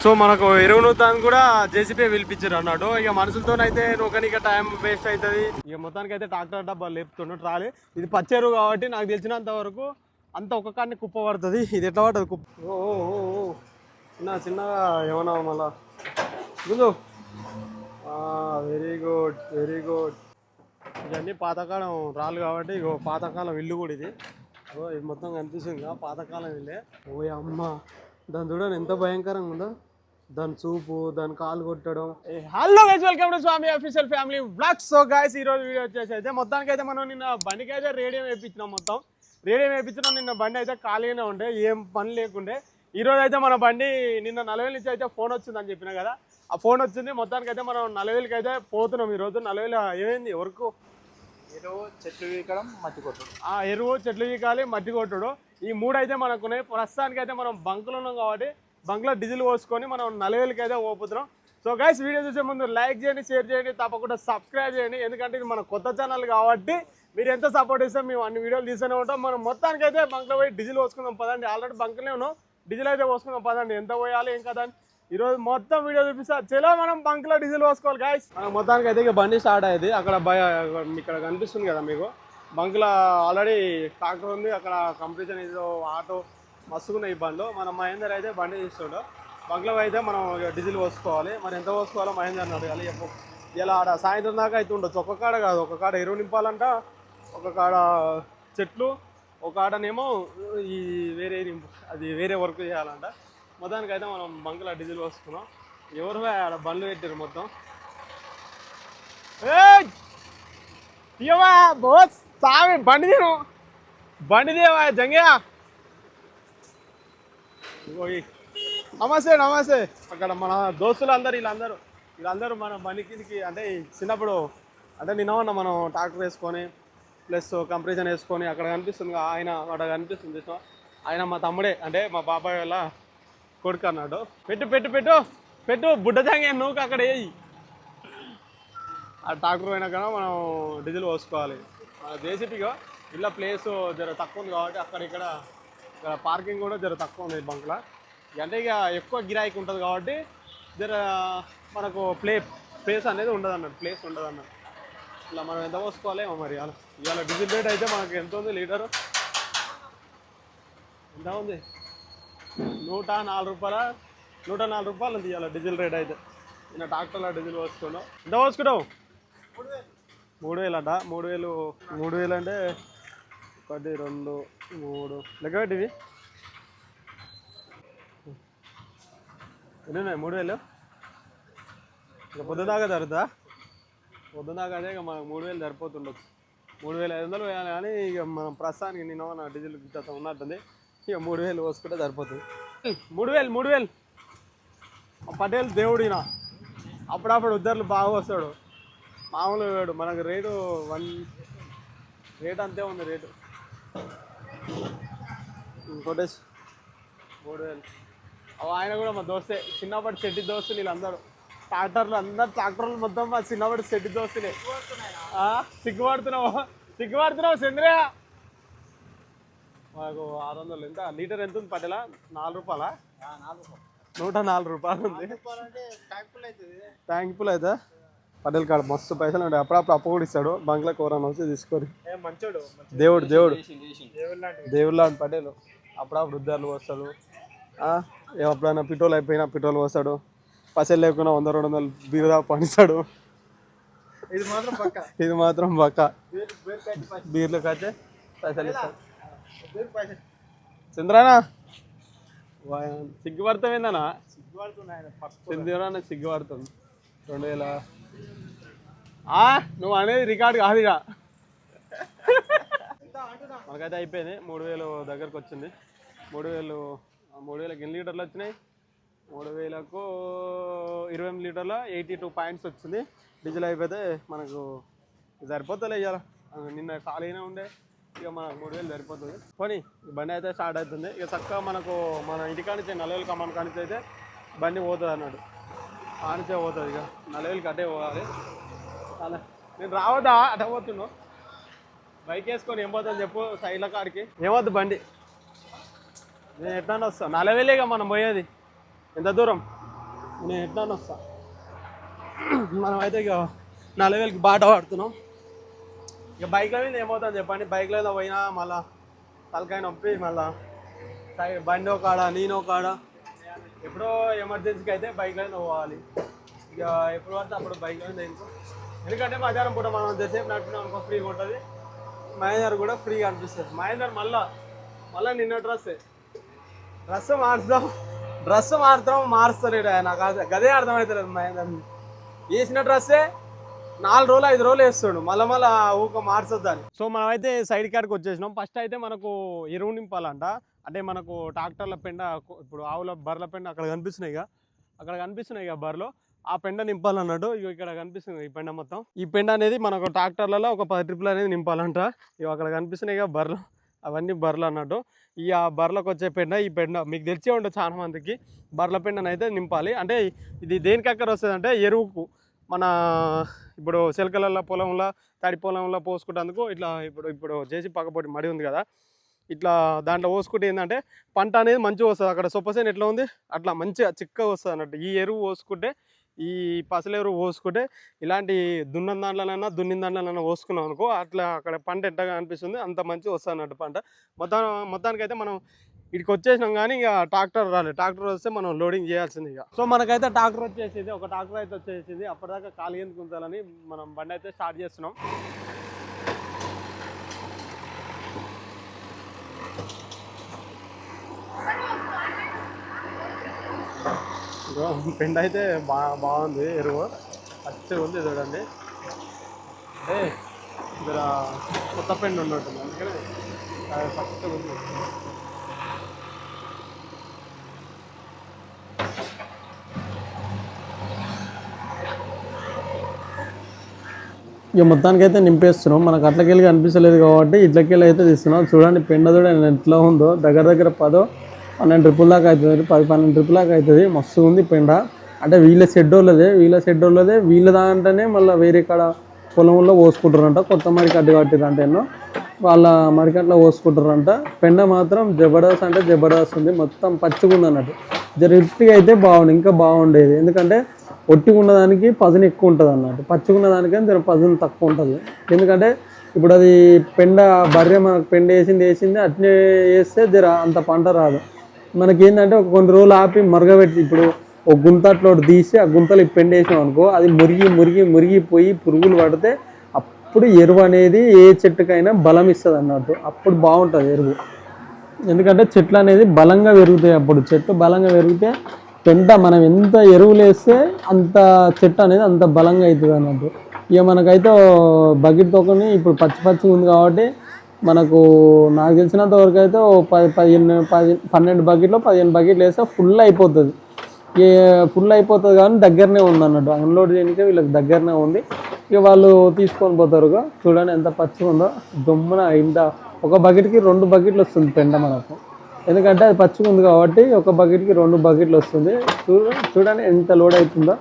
So మనకు ఎరువు నూతాన్ని కూడా జేసీపీ పిలిపించారు అన్నాడు. ఇక మనుషులతోనైతే నూకనిక టైం వేస్ట్ అవుతుంది. ఇక మొత్తానికి అయితే ట్రాక్టర్ డబ్బా లేపుతుండ్రు ట్రాలీ. ఇది పచ్చెరువు కాబట్టి నాకు తెలిసినంత వరకు అంత ఒక కాడిని కుప్ప పడుతుంది. ఇది ఎట్లా పడుతుంది కుప్ప? ఓ చిన్నగా ఏమన్నా మళ్ళా ముందు. Very good very good. ఇవన్నీ పాతకాలం రాళ్ళు కాబట్టి ఇగో పాతకాలం ఇల్లు కూడా ఇది. ఇది మొత్తం కనిపిస్తుంది పాతకాలం ఇల్లే. ఓ అమ్మ, దాని చూడండి ఎంత భయంకరంగా ఉందో. దాని చూపు, దాని కాలు కొట్టడం. Hello guys, welcome to Swami official family vlogs. So guys, ఈ రోజు వీడియో వచ్చేసి అయితే మొత్తానికి అయితే మనం నిన్న బండికి అయితే రేడియం వేయించినాం. మొత్తం రేడియం వేయించినాం. నిన్న బండి అయితే ఖాళీగానే ఉండే, ఏం పని లేకుండే. ఈ రోజు అయితే మన బండి నిన్న 40,000 నుంచి అయితే ఫోన్ వచ్చిందని చెప్పినా కదా, ఆ ఫోన్ వచ్చింది. మొత్తానికి అయితే మనం 40,000కి అయితే పోతున్నాం ఈరోజు. 40,000 ఏమైంది వరకు? ఎరువు, చెట్లు వీకడం, మట్టి కొట్టుడు. ఎరువు, చెట్లు వీకాలి, మట్టి కొట్టుడు. ఈ మూడు అయితే మనకు ఉన్నాయి. ప్రస్తుతానికి అయితే మనం బంకులో ఉన్నాం కాబట్టి బంక్లో డీజిల్ పోసుకొని మనం 40,000కి అయితే పోతున్నాం. సో గైస్, వీడియో చూసే ముందు లైక్ చేయండి, షేర్ చేయండి, తప్పకుండా సబ్స్క్రైబ్ చేయండి. ఎందుకంటే ఇది మన కొత్త ఛానల్ కాబట్టి మీరు ఎంత సపోర్ట్ ఇస్తే మేము అన్ని వీడియోలు తీస్తూనే ఉంటాం. మనం మొత్తానికి అయితే బంక్లో పోయి డీజిల్ పోసుకుందాం పదండి. ఆల్రెడీ బంక్లో ఉన్నాం, డీజిల్ అయితే పోసుకుందాం పదండి. ఎంత పోయాలి ఏం కదా అని ఈరోజు మొత్తం వీడియో చూపిస్తా. చలో మనం బంక్లో డీజిల్ పోసుకోవాలి గైస్. మొత్తానికి అయితే ఇక బండి స్టార్ట్ అయ్యేది. అక్కడ ఇక్కడ కనిపిస్తుంది కదా మీకు, బంక్లో ఆల్రెడీ ట్రాక్టర్ ఉంది. అక్కడ కంప్లీషన్ ఏదో ఆటో మస్తుకున్నాయి ఈ బండ్లు. మన మహేందర్ అయితే బండి తీస్తుండో. బంక్లో అయితే మనం డీజిల్ పోసుకోవాలి. మరి ఎంత పోసుకోవాలో మహేందర్ అన్నాడు. అలా చెప్పు. ఇలా ఆడ సాయంత్రం దాకా అయితే ఉండొచ్చు. ఒక కాడ కాదు, ఒక కాడ ఎరువు నింపాలంట, ఒక కాడ చెట్లు, ఒక ఆడనేమో ఈ వేరే వర్క్ చేయాలంట. మొత్తానికి అయితే మనం బంక్లో డీజిల్ పోసుకున్నాం. ఎవరు ఆడ బండ్లు పెట్టారు మొత్తం. ఇవా బోస్ సామి బండి తీరు, బండి దేవా జంగ్యా. నమస్తే నమస్తే. అక్కడ మన దోస్తులు అందరు వీళ్ళందరూ మన బండి కిందికి అంటే చిన్నప్పుడు అంటే నిన్న మనం ట్రాక్టర్ వేసుకొని ప్లస్ కంప్రెషన్ వేసుకొని అక్కడ కనిపిస్తుంది ఆయన, అక్కడ కనిపిస్తుంది చూసాం. ఆయన మా తమ్ముడే, అంటే మా బాబాయ్ వాళ్ళ కొడుకు అన్నాడు. పెట్టు పెట్టు పెట్టు పెట్టు బుడ్డ జాంగే నువ్వు అక్కడ వేయి. ఆ ట్రాక్టర్ అయినా కానీ మనం డీజిల్ పోసుకోవాలి. మన జేసీపీగా ఇలా ప్లేస్ జర తక్కువ ఉంది కాబట్టి అక్కడ ఇక్కడ పార్కింగ్ కూడా జర తక్కువ ఉంది బంక్లో. అంటే ఇక ఎక్కువ గిరాయికి ఉంటుంది కాబట్టి జర మనకు ప్లేస్ అనేది ఉండదు అన్నట్టు, ప్లేస్ ఉండదు అన్నట్టు. ఇలా మనం ఎంత పోసుకోవాలేమో మరి. ఇవాళ డీజిల్ రేట్ అయితే మనకు ఎంత ఉంది? లీటరు ఎంత ఉంది? 104 రూపాయలు ఉంది ఇవాళ డీజిల్ రేట్ అయితే. నేను ట్రాక్టర్లో డీజిల్ పోసుకున్నాం. ఎంత పోసుకున్నావు? 3,000 అంట. 3,000 అంటే 1 2 3 లెక్క పెట్టివి ఎన్ని ఉన్నాయి? 3,000. ఇక పొద్దుదాకా జరుగుతుందా? పొద్దుదాకా అదే ఇక మనకు 3,000 సరిపోతుండొచ్చు. 3,500 వేయాలి కానీ ఇక మనం ప్రస్తుతానికి నేను డీజిల్ గిట్ట ఉన్నట్టుంది. ఇక 3,000 పోసుకుంటే సరిపోతుంది. 3,000 పటేల్ దేవుడినా అప్పుడప్పుడు ఉద్దర్లు బాగా వస్తాడు. మామూలు వేడు మనకు రేటు రేటు అంతే ఉంది రేటు. ఇంకోటి 3,000. ఆయన కూడా మా దోస్తే, చిన్నప్పటి చెడ్డి దోస్తులు వీళ్ళందరూ. ట్రాక్టర్లు మొత్తం మా చిన్నప్పటి చెడ్డి దోస్తులే. సిగ్గుపడుతున్నావు చంద్రయ్య. మాకు 600. ఎంత లీటర్ ఎంత ఉంది పటేలా? 4 రూపాయలా? 104 రూపాయలు ఉంది. ట్యాంక్ ఫుల్ అయితే పటేల్ కాడ మస్తు పైసలు ఉంటాయి. అప్పుడప్పుడు అప్పు కూడా ఇస్తాడు. బంక్లో కూరని వచ్చి తీసుకొని. దేవుడు లాంటి పటేలు. అప్పుడప్పుడు ఉద్దారులు పోస్తాడు. ఎప్పుడైనా పెట్రోల్ అయిపోయినా పెట్రోల్ పోస్తాడు. పైసలు లేకుండా 100-200 బీరుదా పండిస్తాడు. ఇది మాత్రం పక్క. బీర్లకు అయితే పైసలు ఇస్తాడు. చంద్రానా సిగ్గుపడతామేందనా? సిగ్గుపడుతుంది. 2,000 నువ్వు అనేది రికార్డు కాదు ఇక. మనకైతే అయిపోయింది. 3,000 దగ్గరకు వచ్చింది. 3,000 ఎన్ని లీటర్లు వచ్చినాయి? 3,000కు 28 లీటర్ల 82 పాయింట్స్ వచ్చింది. డీజిల్ అయిపోతే మనకు సరిపోతుంది. ఇవాళ నిన్న ఖాళీనే ఉండే, ఇక మనకు 3,000 సరిపోతుంది. పోనీ బండి అయితే స్టార్ట్ అవుతుంది. ఇక చక్కగా మనకు మన ఇంటికానిచ్చే 40,000 కమాన్ కానిచ్చి అయితే బండి పోతుంది అన్నాడు. కానిచ్చే పోతుంది. ఇక 40,000కి అట్టే పోవాలి. అలా నేను రావద్దా? అట్ట పోతున్నావు బైక్ వేసుకొని ఏం పోతాను చెప్పు. సైడ్ల కాడికి ఏమవుద్దు బండి. నేను ఎట్లా వస్తాను? 40,000 ఇక మనం పోయేది. ఎంత దూరం? నేను ఎట్లా వస్తా. మనం అయితే ఇక 40,000కి బాట పడుతున్నాం. ఇక బైక్లో మీద ఏమవుతుంది చెప్పండి, బైక్లో మీద పోయినా మళ్ళా తలకాయ నొప్పి, మళ్ళా బండి ఒక కాడ నేను ఒక కాడ. ఎప్పుడో ఎమర్జెన్సీకి అయితే బైక్లో మీద పోవాలి. ఇక ఎప్పుడు పడితే అప్పుడు బైక్లో మీద తెలుసు. ఎందుకంటే మధ్యాహ్నం పూట మనం ఎంతసేపు నడుపుతున్నాం అనుకో ఫ్రీగా ఉంటుంది, మహేందర్ కూడా ఫ్రీగా అనిపిస్తుంది. మహేందర్ మళ్ళీ నిన్న డ్రెస్ మారుస్తలేడు నాకు. గదే అర్థమవుతలేదు. మహేందర్ వేసిన డ్రెస్సే 4 రోజులు 5 రోజులు వేస్తాడు, మళ్ళీ ఊక మార్చొద్దని. సో మనం అయితే సైడ్ కాడికి వచ్చేసినాం. ఫస్ట్ అయితే మనకు ఎరువు నింపాలంట. అంటే మనకు ట్రాక్టర్ల పెండ, ఇప్పుడు ఆవుల బర్రెల పెండ అక్కడ కనిపిస్తున్నాయి ఇక బర్రెలో, ఆ పెండ నింపాలన్నాడు. ఇక ఇక్కడ కనిపిస్తుంది ఈ పెండ మొత్తం. ఈ పెండ అనేది మనకు ట్రాక్టర్లలో ఒక 10 ట్రిప్పులు అనేది నింపాలంట. ఇక అక్కడ కనిపిస్తున్నాయి ఇక బర్రెలు, అవన్నీ బర్రెలు అన్నట్టు. ఈ ఆ బర్రెలకు వచ్చే పెండ, ఈ పెండ మీకు తెలిసే ఉంటుంది చాలా మందికి. బర్రెల పెండను అయితే నింపాలి. అంటే ఇది దేనికి అక్కడ వస్తుంది అంటే ఎరువుకు, మన ఇప్పుడు చిలకల పొలంలో తడి పొలంలో పోసుకుంటేందుకు ఇట్లా ఇప్పుడు చేసి పక్కపొడి మడి ఉంది కదా, ఇట్లా దాంట్లో పోసుకుంటే ఏంటంటే పంట అనేది మంచిగా వస్తుంది. అక్కడ సొప్పసేను ఎట్లా ఉంది అట్లా మంచిగా చిక్కగా వస్తుంది అన్నట్టు. ఈ ఎరువు పోసుకుంటే, ఈ పసల ఎరువు పోసుకుంటే, ఇలాంటి దున్నిన దాంట్లోనైనా పోసుకున్నాం అనుకో, అట్లా అక్కడ పంట ఎట్టగా అనిపిస్తుంది, అంత మంచిగా వస్తుంది అన్నట్టు పంట. మొత్తానికైతే మనం ఇక్కడికి వచ్చేసినాం. కానీ ఇక ట్రాక్టర్ రాలేదు. ట్రాక్టర్ వస్తే మనం లోడింగ్ చేయాల్సింది ఇక. సో మనకైతే ట్రాక్టర్ వచ్చేసింది, ఒక ట్రాక్టర్ అయితే వచ్చేసింది. అప్పటిదాకా ఖాళీ ఎందుకు ఉంచాలని మనం బండి అయితే స్టార్ట్ చేస్తున్నాం. పెండ అయితే బాగుంది, ఎరువు పచ్చిగా ఉంది చూడండి. అంటే ఇక్కడ కొత్త పెండ ఉన్నట్టుంది, అందుకని పచ్చిగా ఉంది. ఇక మొత్తానికి అయితే నింపేస్తున్నాం. మనకు అట్లకెళ్ళి కనిపించలేదు కాబట్టి ఇట్లకెళ్ళి అయితే తీస్తున్నాం. చూడండి పెండ చూడండి ఎట్లా ఉందో, దగ్గర 10-12 ట్రిప్పుల దాకా అవుతుంది, 10-12 ట్రిప్పుల దాకా అవుతుంది. మస్తు ఉంది పెండ. అంటే వీళ్ళ షెడ్యూల్లదే వీళ్ళ దాంట్లోనే మళ్ళీ వేరే కాడ పొలంలో పోసుకుంటారంట. కొత్త మరికట్టు కట్టిరంట, ఎన్నో వాళ్ళ మరికట్లో పోసుకుంటారంట. పెండ మాత్రం జబర్దస్త్ అంటే జబర్దస్త్ ఉంది, మొత్తం పచ్చిగా ఉంది అన్నట్టు. జరట్టిగా అయితే బాగుంది, ఇంకా బాగుండేది. ఎందుకంటే ఒట్టిగా ఉన్నదానికి పదును ఎక్కువ ఉంటుంది అన్నట్టు, పచ్చిగా ఉన్నదానికని జర పదును తక్కువ ఉంటుంది. ఎందుకంటే ఇప్పుడు అది పెండ బర్రె మనకు పెండ వేసింది అట్నే వేస్తే జర అంత పంట రాదు. మనకేంటంటే ఒక కొన్ని రోజులు ఆపి మరగబెట్టి, ఇప్పుడు ఒక గుంత అట్లా తీసి ఆ గుంతలు పెండ వేసాం అనుకో, అది మురిగిపోయి పురుగులు పడితే అప్పుడు ఎరువు అనేది ఏ చెట్టుకైనా బలం ఇస్తుంది అన్నట్టు. అప్పుడు బాగుంటుంది ఎరువు. ఎందుకంటే చెట్లు అనేది బలంగా పెరుగుతాయి. అప్పుడు చెట్లు బలంగా పెరిగితే పెంట మనం ఎంత ఎరువులు వేస్తే అంత చెట్టు అనేది అంత బలంగా అవుతుంది అన్నట్టు. ఇక మనకైతే బకెట్ తోకొని ఇప్పుడు పచ్చిగా ఉంది కాబట్టి మనకు నాకు తెలిసినంత వరకు అయితే 12 బకెట్లో 15 బకెట్లు వేస్తే ఫుల్ అయిపోతుంది. కానీ దగ్గరనే ఉంది అన్నట్టు, అన్లోడ్ చేయడానికి వీళ్ళకి దగ్గరనే ఉంది. ఇక వాళ్ళు తీసుకొని పోతారు. చూడండి ఎంత పచ్చిగా ఉందో, దుమ్మున ఇంత ఒక బకెట్కి 2 బకెట్లు వస్తుంది పెండ మనకు. ఎందుకంటే అది పచ్చిగా ఉంది కాబట్టి ఒక బకెట్కి 2 బకెట్లు వస్తుంది. చూడండి ఎంత లోడ్ అవుతుందో.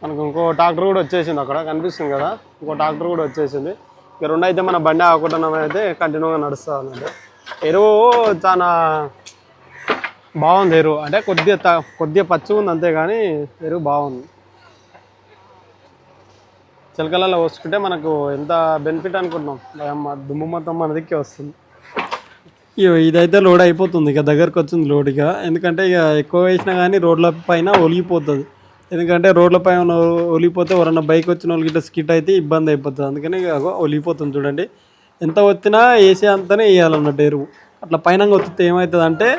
మనకు ఇంకో ట్రాక్టర్ కూడా వచ్చేసింది, అక్కడ కనిపిస్తుంది కదా, ఇంకో ట్రాక్టర్ కూడా వచ్చేసింది. ఇక 2 అయితే మన బండి ఆకుండా అయితే కంటిన్యూగా నడుస్తూ ఉన్నది. ఎరువు చాలా బాగుంది. ఎరువు అంటే కొద్దిగా పచ్చిగా ఉంది అంతే, కానీ ఎరువు బాగుంది. చిలకలలో పోసుకుంటే మనకు ఎంత బెనిఫిట్ అనుకుంటున్నాం. దుమ్ము మొత్తం మన దిక్కే వస్తుంది. ఇదైతే లోడ్ అయిపోతుంది, ఇక దగ్గరకు వచ్చింది లోడ్. ఇక ఎందుకంటే ఇక ఎక్కువ వేసినా కానీ రోడ్ల పైన ఒలిగిపోతుంది. ఎందుకంటే రోడ్ల పైన ఒలిగిపోతే ఎవరన్నా బైక్ వచ్చిన వాళ్ళకి ఇట్లా స్కిట్ అయితే ఇబ్బంది అయిపోతుంది. అందుకని ఇక ఒలిగిపోతుంది చూడండి. ఎంత వచ్చినా వేసే అంతనే వేయాలన్నట్టు ఎరువు. అట్లా పైన ఒత్తితే ఏమవుతుంది అంటే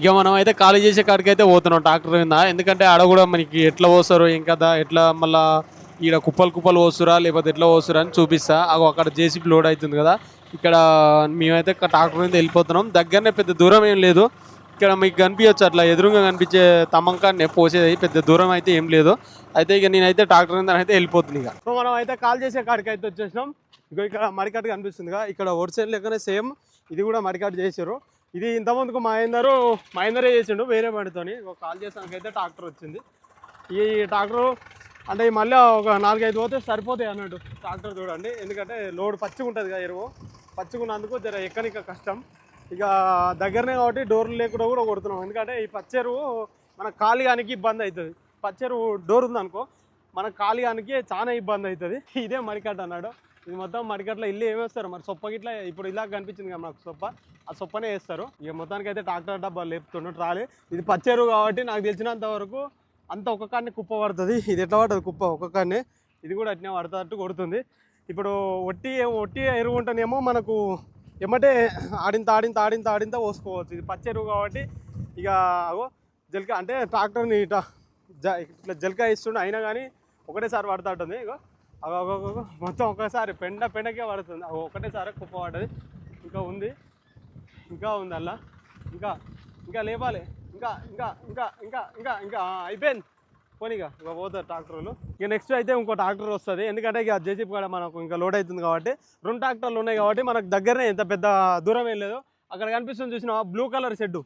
ఇక మనం అయితే ఖాళీ చేసే కాడికి అయితే పోతున్నాం ట్రాక్టర్ కింద. ఎందుకంటే ఆడ కూడా మనకి ఎట్లా పోస్తారు ఇంకా ఎట్లా మళ్ళీ ఈడ కుప్పలు కుప్పలు పోస్తురా లేకపోతే ఎట్లా పోస్తురా అని చూపిస్తా. అక్కడ జేసీబీ లోడ్ అవుతుంది కదా, ఇక్కడ మేమైతే ట్రాక్టర్ మీద వెళ్ళిపోతున్నాం. దగ్గరనే పెద్ద దూరం ఏం లేదు. ఇక్కడ మీకు కనిపించచ్చు అట్లా ఎదురుగా కనిపించే తమ్మంకాన్ని పోసేది, పెద్ద దూరం అయితే ఏం లేదు. అయితే ఇక నేనైతే ట్రాక్టర్ మీద అయితే వెళ్ళిపోతుంది ఇక. సో మనం అయితే కాల్ చేసే కాడికి అయితే వచ్చేసినాం. ఇక ఇక్కడ మరికట్టు కనిపిస్తుందిగా, ఇక్కడ ఒడిసేన్ లెక్కనే సేమ్ ఇది కూడా మరికట్టు చేసారు. ఇది ఇంతమందికి మహేందరే చేసిండు వేరే బండితోని. ఒక కాల్ చేసానికైతే ట్రాక్టర్ వచ్చింది. ఈ ట్రాక్టర్ అంటే మళ్ళీ ఒక 4-5 పోతే సరిపోతాయి అన్నట్టు ట్రాక్టర్ చూడండి. ఎందుకంటే లోడ్ పచ్చిగా ఉంటుంది కదా, ఎరువు పచ్చిగున్నందుకు జర ఎక్కనిక కష్టం. ఇక దగ్గరనే కాబట్టి డోర్లు లేకుండా కూడా కొడుతున్నాం. ఎందుకంటే ఈ పచ్చెరువు మన కాలిగానికి ఇబ్బంది అవుతుంది. పచ్చెరువు డోర్ ఉందనుకో మన కాలిగానికి చాలా ఇబ్బంది అవుతుంది. ఇదే మరికట్టు అన్నాడు. ఇది మొత్తం మరికట్లో ఇల్లు ఏమేస్తారు మరి సొప్ప గిట్లా ఇప్పుడు ఇలా కనిపించింది కదా మనకు సొప్ప, ఆ సొప్పనే వేస్తారు. ఇక మొత్తానికి అయితే ట్రాక్టర్ డబ్బాలు లేపుతుండ్రు ట్రాలీ. ఇది పచ్చెరువు కాబట్టి నాకు తెలిసినంత వరకు అంత ఒక కాడిని కుప్ప పడుతుంది. ఇది ఎట్లా పడుతుంది కుప్ప ఒక కాడిని, ఇది కూడా అట్నే పడుతున్నట్టు కొడుతుంది. ఇప్పుడు ఒట్టి ఎరువు ఉంటేనేమో మనకు ఏమంటే ఆడింత పోసుకోవచ్చు. ఇది పచ్చెరువు కాబట్టి ఇక జల్క అంటే ట్రాక్టర్ని ఇట్లా జల్క ఇస్తుండే అయినా కానీ ఒకటేసారి పడుతూ ఉంటుంది. ఇక మొత్తం ఒకసారి పెండకే పడుతుంది, ఒకటేసారి కుప్ప పడ్డది. ఇంకా ఉంది అలా ఇంకా లేపాలి, ఇంకా అయిపోయింది పోనీగా ఇక పోతారు ట్రాక్టర్లు. ఇక నెక్స్ట్ అయితే ఇంకో ట్రాక్టర్ వస్తుంది. ఎందుకంటే ఇక జేసీబీ కూడా మనకు ఇంకా లోడ్ అవుతుంది కాబట్టి 2 ట్రాక్టర్లు ఉన్నాయి కాబట్టి మనకు దగ్గరనే ఎంత పెద్ద దూరం ఏం లేదు. అక్కడ కనిపిస్తుంది చూసినావా బ్లూ కలర్ షెడ్,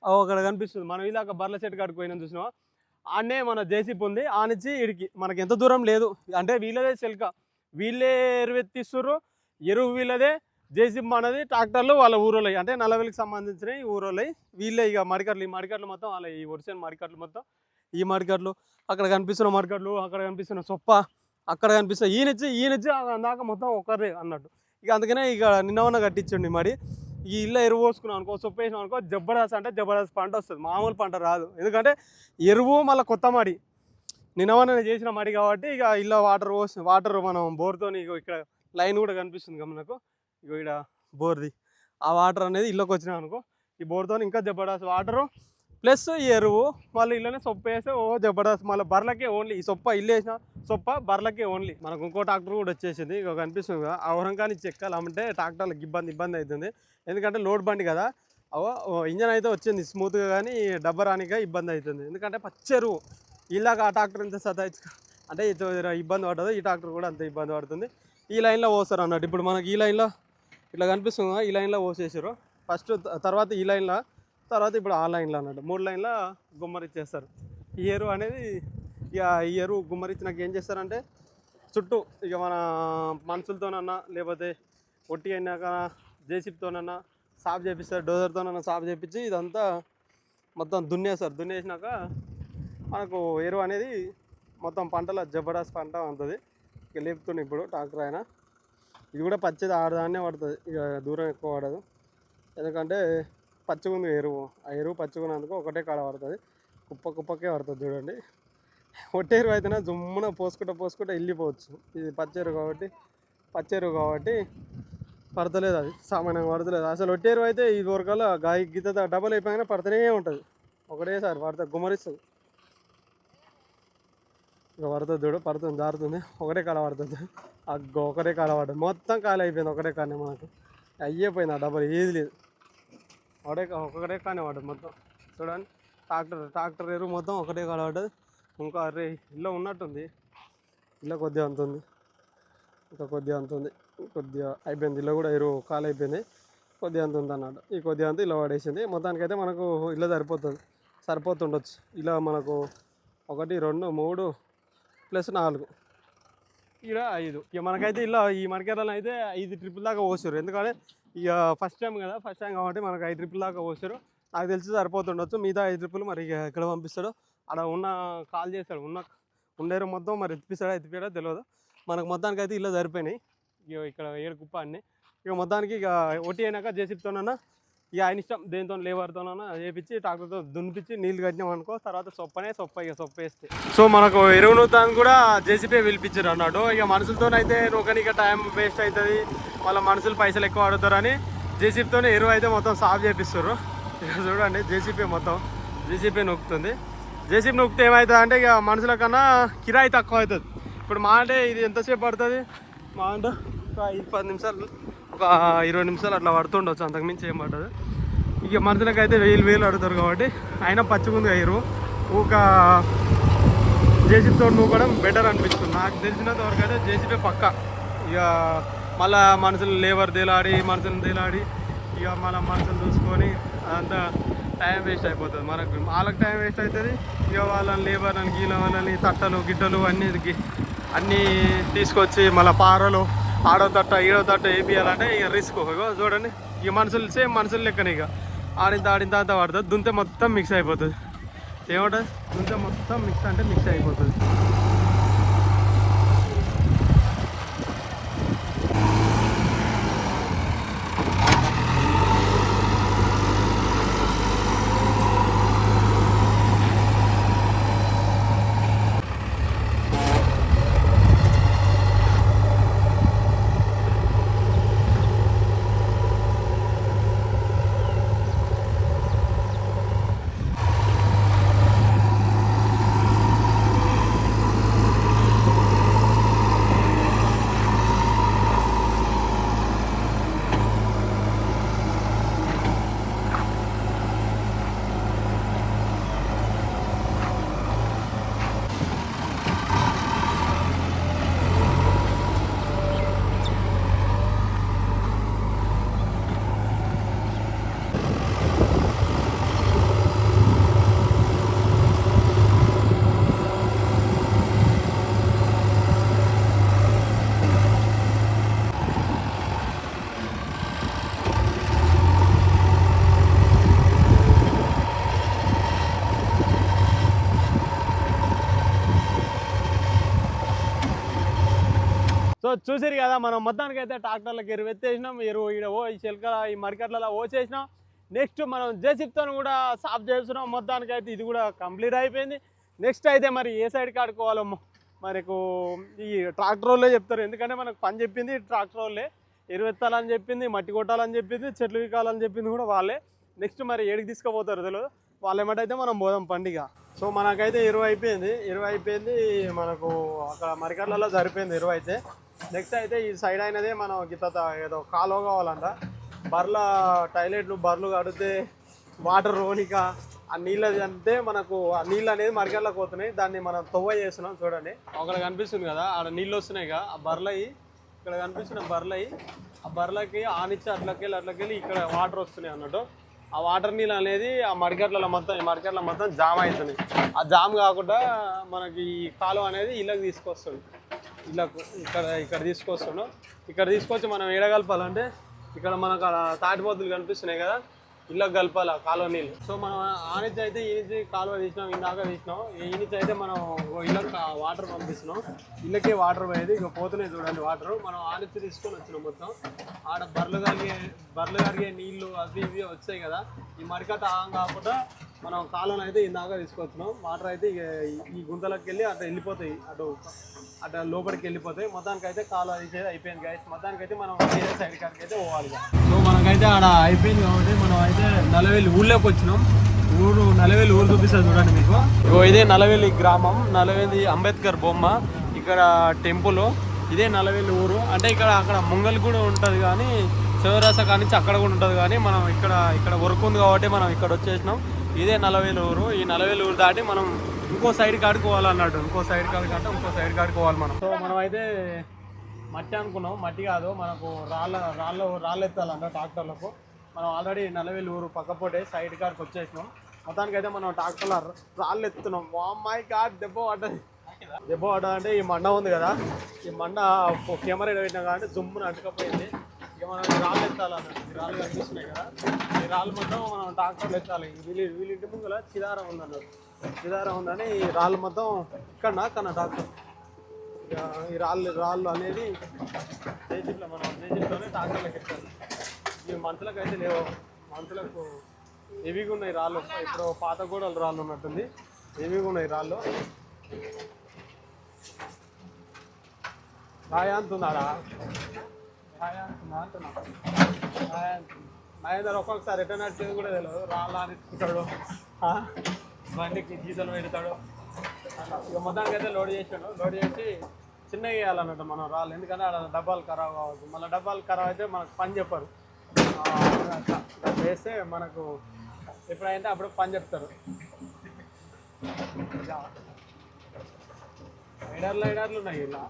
అక్కడ కనిపిస్తుంది. మనం ఇలాగ బర్ల షెడ్ కాడికి పోయినా చూసినావా, ఆడనే మన జేసీబీ ఉంది. ఆ నుంచి ఇడికి మనకి ఎంత దూరం లేదు. అంటే వీళ్ళదే చెల్క, వీళ్ళే ఎరువెత్తిస్తుర్రు, ఎరువు వీళ్ళదే, జేసీబీ మనది, ట్రాక్టర్లు వాళ్ళ ఊరోళ్ళవి అంటే నల్లవెల్లికి సంబంధించిన ఈ ఊరోళ్ళవి. వీళ్ళే ఇక ఈ మడికట్లు మొత్తం వాళ్ళ ఈ ఒడిసేన్ మడికట్లు మొత్తం ఈ మడికట్లు, అక్కడ కనిపిస్తున్న మడికట్లు, అక్కడ కనిపిస్తున్న సొప్ప, అక్కడ కనిపిస్తున్న ఈయనొచ్చి అందాక మొత్తం ఒకరే అన్నట్టు. ఇక అందుకనే ఇక నిన్నవన్న కట్టించండి మరి. ఈ ఇల్లు ఎరువు పోసుకున్నాం అనుకో, సొప్ప వేసినాం అనుకో, జబర్దస్త్ పంట వస్తుంది, మామూలు పంట రాదు. ఎందుకంటే ఎరువు మళ్ళీ కొత్త మడి నిన్నవన్న చేసిన మడి కాబట్టి ఇక ఇల్లు వాటర్ మనం బోర్తోని ఇక్కడ లైన్ కూడా కనిపిస్తుంది కదా మనకు, ఇక ఇక్కడ బోర్ది ఆ వాటర్ అనేది ఇళ్ళకి వచ్చినాం అనుకో, ఈ బోర్తో ఇంకా జబర్దస్త్ వాటరు ప్లస్ ఈ ఎరువు మళ్ళీ ఇళ్ళనే సొప్ప వేస్తే జబర్దస్త్. మళ్ళీ బర్లకే ఓన్లీ ఈ సొప్ప, ఇల్లు వేసిన సొప్ప బర్లకే ఓన్లీ. మనకు ఇంకో ట్రాక్టర్ కూడా వచ్చేసింది, ఇక కనిపిస్తుంది కదా. అవరంకాని చెక్కాలంటే ట్రాక్టర్లకు ఇబ్బంది అవుతుంది. ఎందుకంటే లోడ్ బండి కదా, ఇంజన్ అయితే వచ్చింది స్మూత్గా, కానీ డబ్బరానికే ఇబ్బంది అవుతుంది. ఎందుకంటే పచ్చెరువు ఇలాగ ఆ ట్రాక్టర్ ఎంత అంటే ఇబ్బంది పడుతుంది, ఈ ట్రాక్టర్ కూడా అంత ఇబ్బంది పడుతుంది. ఈ లైన్లో పోస్తారు అన్నట్టు. ఇప్పుడు మనకి ఈ లైన్లో ఇట్లా కనిపిస్తుంది కదా, ఈ లైన్లో పోసేసారు ఫస్ట్, తర్వాత ఈ లైన్లో, తర్వాత ఇప్పుడు ఆ లైన్లో అన్నట్టు 3 లైన్ల గుమ్మరిచ్చేస్తారు. ఈ ఎరువు అనేది ఇక ఈ ఎరువు గుమ్మరిచ్చినాక ఏం చేస్తారంటే చుట్టూ ఇక మన మనుషులతోనన్నా లేకపోతే ఒట్టి అయినాక జేసీబీతోనన్నా సాఫ్ చేపిస్తారు, డోజర్తోనన్నా సాఫ్ చేపించి ఇదంతా మొత్తం దున్నేస్తారు. దున్నేసినాక మనకు ఎరువు అనేది మొత్తం పంటల జబర్దస్త్ పంట ఉంటుంది. ఇక లేపుతుంది ఇప్పుడు ట్రాక్టర్ అయినా. ఇది కూడా పచ్చేది ఆడదాన్నే పడుతుంది, ఇక దూరం ఎక్కువ పడదు. ఎందుకంటే పచ్చిగా ఉంది ఎరువు, ఆ ఎరువు పచ్చిగా ఉన్నందుకు ఒకటే కాడ పడుతుంది, కుప్పకే పడుతుంది చూడండి. ఒట్టి ఎరువు అయితేనే జుమ్మున పోసుకుంటా వెళ్ళిపోవచ్చు. ఇది పచ్చెరువు కాబట్టి పడతలేదు, అది సామాన్యంగా పడతలేదు. అసలు ఒట్టి ఎరువు అయితే ఈ వరకల్లా గీత డబల్ అయిపోయినా పడుతూనే ఉంటుంది, ఒకటేసారి పడుతుంది, గుమ్మరిస్తుంది. ఇక పడుతుంది చూడు, పడుతుంది జారుతుంది, ఒకటే కాడ పడుతుంది. ఒకటే కాడ పడుతుంది, మొత్తం ఖాళీ అయిపోయింది ఒకటే కానీ. మనకు అయ్యిపోయింది ఆ డబ్బులు, ఏది లేదు, ఒకటే కానీ పడుతుంది మొత్తం. చూడండి ట్రాక్టర్ ఎరువు మొత్తం ఒకటే కాడ పడ్డది. ఇంకా అరే ఇల్లు ఉన్నట్టుంది, ఇల్లు కొద్దిగా అంత ఉంది, ఇంకా కొద్దిగా అంత ఉంది, కొద్దిగా అయిపోయింది. ఇల్లు కూడా ఎరువు ఖాళీ అయిపోయింది, కొద్దిగా అంత ఉంది అన్నట్టు. ఈ కొద్దిగా అంత ఇలా పడేసింది. మొత్తానికైతే మనకు ఇల్లు సరిపోతుండొచ్చు. ఇలా మనకు 1, 2, 3 + 4 ఇక్కడ 5. ఇక మనకైతే ఇలా ఈ మడికేరాలను అయితే 5 ట్రిప్పుల దాకా పోసారు. ఎందుకంటే ఇక ఫస్ట్ టైం కాబట్టి మనకు 5 ట్రిప్పుల దాకా పోసారు. నాకు తెలిసి సరిపోతుండొచ్చు. మిగతా 5 ట్రిప్పులు మరి ఇక ఎక్కడ పంపిస్తాడో, అక్కడ కాల్ చేస్తాడు, ఉండేరు మొత్తం మరి ఎత్తిపోయాడో తెలియదు. మనకు మొత్తానికి అయితే ఇలా సరిపోయినాయి. ఇక ఇక్కడ 7 కుప్ప అన్నీ. ఇక మొత్తానికి ఇక ఒట్టి అయినాక జేసీబీతోనన్నా ఇక ఆయన ఇష్టం దేనితో లేబర్తోనన్నా వేపించి ట్రాక్టర్తో దున్నిపించి నీళ్ళు కట్టినాం అనుకో, తర్వాత సొప్ప వేస్తే. సో మనకు ఎరువును తాను కూడా జేసీబీ పిలిపించారు అన్నాడు. ఇక మనుషులతోనైతే ఇక టైం వేస్ట్ అవుతుంది, మళ్ళీ మనుషులు పైసలు ఎక్కువ అడుగుతారని జేసీబీతోనే ఎరువు అయితే మొత్తం సాఫ్ చేపిస్తారు. ఇక చూడండి జేసీపీ మొత్తం జేసీపీ నొక్కుతుంది. జేసీపీ నొక్కితే ఏమవుతుంది అంటే ఇక మనుషుల కన్నా కిరాయి తక్కువ అవుతుంది. ఇప్పుడు మా అంటే ఇది ఎంతసేపు పడుతుంది, మా అంటే ఒక 5-10 నిమిషాలు, ఒక 20 నిమిషాలు అట్లా పడుతుండొచ్చు, అంతకుమించి ఏం పడుతుంది. ఇక మనుషులకైతే 1000 అడుగుతారు కాబట్టి అయినా పచ్చిగుంది అయ్యారు. ఒక జేసీబీతో నూకడం బెటర్ అనిపిస్తుంది నాకు తెలిసినంత వరకు. అయితే జేసీబీ పక్క. ఇక మళ్ళీ మనుషులు లేబర్ మనుషులను తేలాడి ఇక మళ్ళీ మనుషులు చూసుకొని అదంతా టైం వేస్ట్ అయిపోతుంది. మనకు వాళ్ళకి టైం వేస్ట్ అవుతుంది. ఇక వాళ్ళని లేబర్లని వాళ్ళని తట్టలు గిట్టలు అన్నీ తీసుకొచ్చి మళ్ళీ పారలు ఆడో తట్ట ఈడో తట్ట వేపియాలంటే ఇక రిస్క్. ఇగో చూడండి ఇక మనుషులు సేమ్ మనుషులు లెక్కనే ఇక ఆడింత అంతా పడుతుంది. దుంతే మొత్తం మిక్స్ అయిపోతుంది. ఏమంటుంది దుంతే మొత్తం మిక్స్ అంటే మిక్స్ అయిపోతుంది. సో చూసారు కదా, మనం మొత్తానికి అయితే ట్రాక్టర్లకు ఎరువు ఎత్తేసినాం. ఎరువు ఈ చిలకల ఈ మరికట్లలో ఓసేసినాం. నెక్స్ట్ మనం జేసీబీతో కూడా సాఫ్ చేస్తున్నాం. మొత్తానికి అయితే ఇది కూడా కంప్లీట్ అయిపోయింది. నెక్స్ట్ అయితే మరి ఏ సైడ్ కాడుకోవాలో మనకు ఈ ట్రాక్టర్ వాళ్ళే చెప్తారు. ఎందుకంటే మనకు పని చెప్పింది ట్రాక్టర్ వాళ్ళే, ఎరువు ఎత్తాలని చెప్పింది, మట్టి కొట్టాలని చెప్పింది, చెట్లు వీకాలని చెప్పింది కూడా వాళ్ళే. నెక్స్ట్ మరి ఏడికి తీసుకుపోతారు తెలియదు. వాళ్ళు ఏమంటైతే మనం పోదాం పండుగ. సో మనకైతే ఎరువు అయిపోయింది మనకు అక్కడ మరికట్లలో సరిపోయింది ఎరువు అయితే. నెక్స్ట్ అయితే ఈ సైడ్ అయినదే మనం గిత్త ఏదో కాలువ కావాలంట. బర్రెలు కడితే వాటర్ రోనిక ఆ నీళ్ళు అంటే మనకు ఆ నీళ్ళు అనేది మరికట్లకు పోతున్నాయి. దాన్ని మనం తవ్వ చేస్తున్నాం. చూడండి అక్కడ కనిపిస్తుంది కదా, ఆడ నీళ్ళు వస్తున్నాయి కదా, ఆ బర్రెలవి ఇక్కడ కనిపిస్తున్న బర్రెలవి, ఆ బర్రెలకి ఆనిచ్చి అట్లకెళ్ళి ఇక్కడ వాటర్ వస్తున్నాయి అన్నట్టు. ఆ వాటర్ నీళ్ళు అనేది ఆ మడికట్ల మొత్తం జామ్ అవుతుంది. ఆ జామ్ కాకుండా మనకి ఈ కాలువ అనేది ఇళ్ళకి తీసుకొస్తుంది. ఇళ్ళకు ఇక్కడ తీసుకొస్తున్నాం. ఇక్కడ తీసుకొచ్చి మనం ఏడగలపాలంటే ఇక్కడ మనకు తాటిపోతులు కనిపిస్తున్నాయి కదా, ఇళ్ళకి కలపాలి ఆ కాలువ నీళ్ళు. సో మనం ఆ నుంచి అయితే ఈ నుంచి కాలువ తీసినాం, ఇందాక తీసినాం. ఈ నుంచి అయితే మనం ఇళ్ళకి వాటర్ పంపిస్తున్నాం. ఇళ్ళకి వాటర్ పోయేది ఇక పోతున్నాయి చూడండి వాటర్. మనం ఆ నుంచి తీసుకొని వచ్చినాం. మొత్తం ఆడ బర్రెలు కరిగే నీళ్ళు అవి ఇవి వచ్చాయి కదా, ఈ మరికట్ట ఆగం కాకుండా మనం కాలువను అయితే ఇందాక తీసుకొచ్చినాం. వాటర్ అయితే ఈ గుంతలకు వెళ్ళి అట్లా వెళ్ళిపోతాయి, అట్లా లోపలికి వెళ్ళిపోతాయి. మొత్తానికి అయితే కాలువ అయితే అయిపోయింది గైస్. మొత్తానికి అయితే మనం వేరే సైడ్ కాడికి అయితే పోవాలి. సో మనకైతే ఆడ అయిపోయింది కాబట్టి మనం అయితే నల్లవేలి ఊళ్ళోకి వచ్చినాం. నల్లవేలి ఊరు చూపిస్తుంది చూడండి మీకు. ఇదే నల్లవేలి గ్రామం, నల్లవేలి అంబేద్కర్ బొమ్మ, ఇక్కడ టెంపుల్. ఇదే నల్లవేలి ఊరు. అంటే అక్కడ ముంగల్ కూడా ఉంటుంది కానీ శివరాస కానించి అక్కడ కూడా ఉంటుంది కానీ మనం ఇక్కడ వర్క్ ఉంది కాబట్టి మనం ఇక్కడ వచ్చేసినాం. ఇదే నల్లవేలి ఊరు. ఈ నల్లవేలి ఊరు దాటి మనం ఇంకో సైడ్ కాడుకోవాలన్నట్టు. ఇంకో సైడ్ కాడుకోవాలి మనం. సో మనం అయితే మట్టి అనుకున్నాం. మట్టి కాదు, మనకు రాళ్ళు ఎత్తాలంట ట్రాక్టర్లకు. మనం ఆల్రెడీ నల్లవేలి ఊరు పక్కపోటే సైడ్ కాడికి వచ్చేసినాం. మొత్తానికి అయితే మనం ట్రాక్టర్లో రాళ్ళు ఎత్తున్నాం. వామ్మాయి కాదు దెబ్బ పడ్డది అంటే ఈ మండ ఉంది కదా, ఈ మండ కెమెరా పెట్టినా కాబట్టి జుమ్మును అటుకపోయింది. ఇక మనం రాళ్ళు ఎత్తాలన్నట్టు. ఈ రాళ్ళు కనిపిస్తున్నాయి కదా, ఈ రాళ్ళు మొత్తం మనం ట్రాక్టర్లు ఎత్తాలి. వీళ్ళింటి ముందు చిదారం ఉందన్నట్టు. చిదారం ఉందని ఈ రాళ్ళు మొత్తం కన్నా ట్రాక్టర్. ఈ రాళ్ళు అనేది జేసీబీలో మనం జేసీబీలోనే ట్రాక్టర్లకు ఎత్తాలి. ఈ మనుషులకు అయితే లేవు, మనుషులకు హెవీగా ఉన్నాయి రాళ్ళు. ఇప్పుడు పాత గోడలు రాళ్ళు ఉన్నట్టుంది, హెవీగా ఉన్నాయి రాళ్ళు. రాయ అంటున్నాడా? రాయ అంటున్నా మహేందర్ ఒక్కొక్కసారి రిటర్న్ వచ్చేది కూడా తెలియదు, రాళ్ళ అనిపిస్తాడు, బండికి గీతలు పెడతాడు అట్లా. ఇక మొత్తానికి అయితే లోడ్ చేసాడు, లోడ్ చేసి చిన్నగా వేయాలన్నట్టు మనం రాళ్ళు, ఎందుకంటే అక్కడ డబ్బాలు ఖరాబ్ కావద్దు, మళ్ళీ డబ్బాలు ఖరాబ్ అయితే మనకు పని చెప్పరు. అట్లా వేస్తే మనకు ఎప్పుడైతే అప్పుడు పని చెప్తారు. ఐడర్లు ఉన్నాయి ఇలా,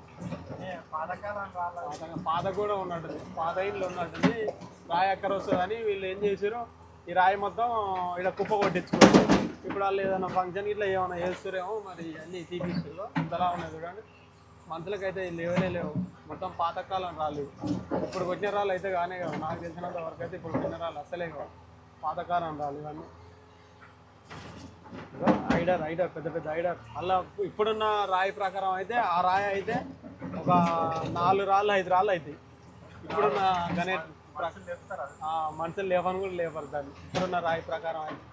పాత కూడా ఉన్నట్టుంది, పాత ఇల్లు ఉన్నట్టుంది. రాయి ఎక్కడ వస్తుందని వీళ్ళు ఏం చేసారు, ఈ రాయి మొత్తం ఇక్కడ కుప్ప కొట్టించుకోరు. ఇప్పుడు వాళ్ళు ఏదైనా ఫంక్షన్ ఇట్లా ఏమైనా చేస్తారేమో మరి, అన్నీ తీపిస్తారు. ఇంతలా ఉన్నాయి చూడండి, మనుషులకైతే లేవలే లేవు, మొత్తం పాతకాలం రాళ్ళు. ఇప్పుడు వచ్చిన రాళ్ళు అయితే కానీ కావు, నాకు తెలిసినంత వరకు అయితే ఇప్పుడు వచ్చిన రాళ్ళు అసలే కావు, పాతకాలం రాళ్ళు ఇవన్నీ. ఐడర్ పెద్ద పెద్ద ఐడర్. అలా ఇప్పుడున్న రాయి ప్రకారం అయితే ఆ రాయి అయితే ఒక 4 రాళ్ళు 5 రాళ్ళు అవుతాయి. ఇప్పుడున్న గణేట్ మనుషులు లేవని కూడా లేవరు దాన్ని, ఇప్పుడున్న రాయి ప్రకారం అయితే.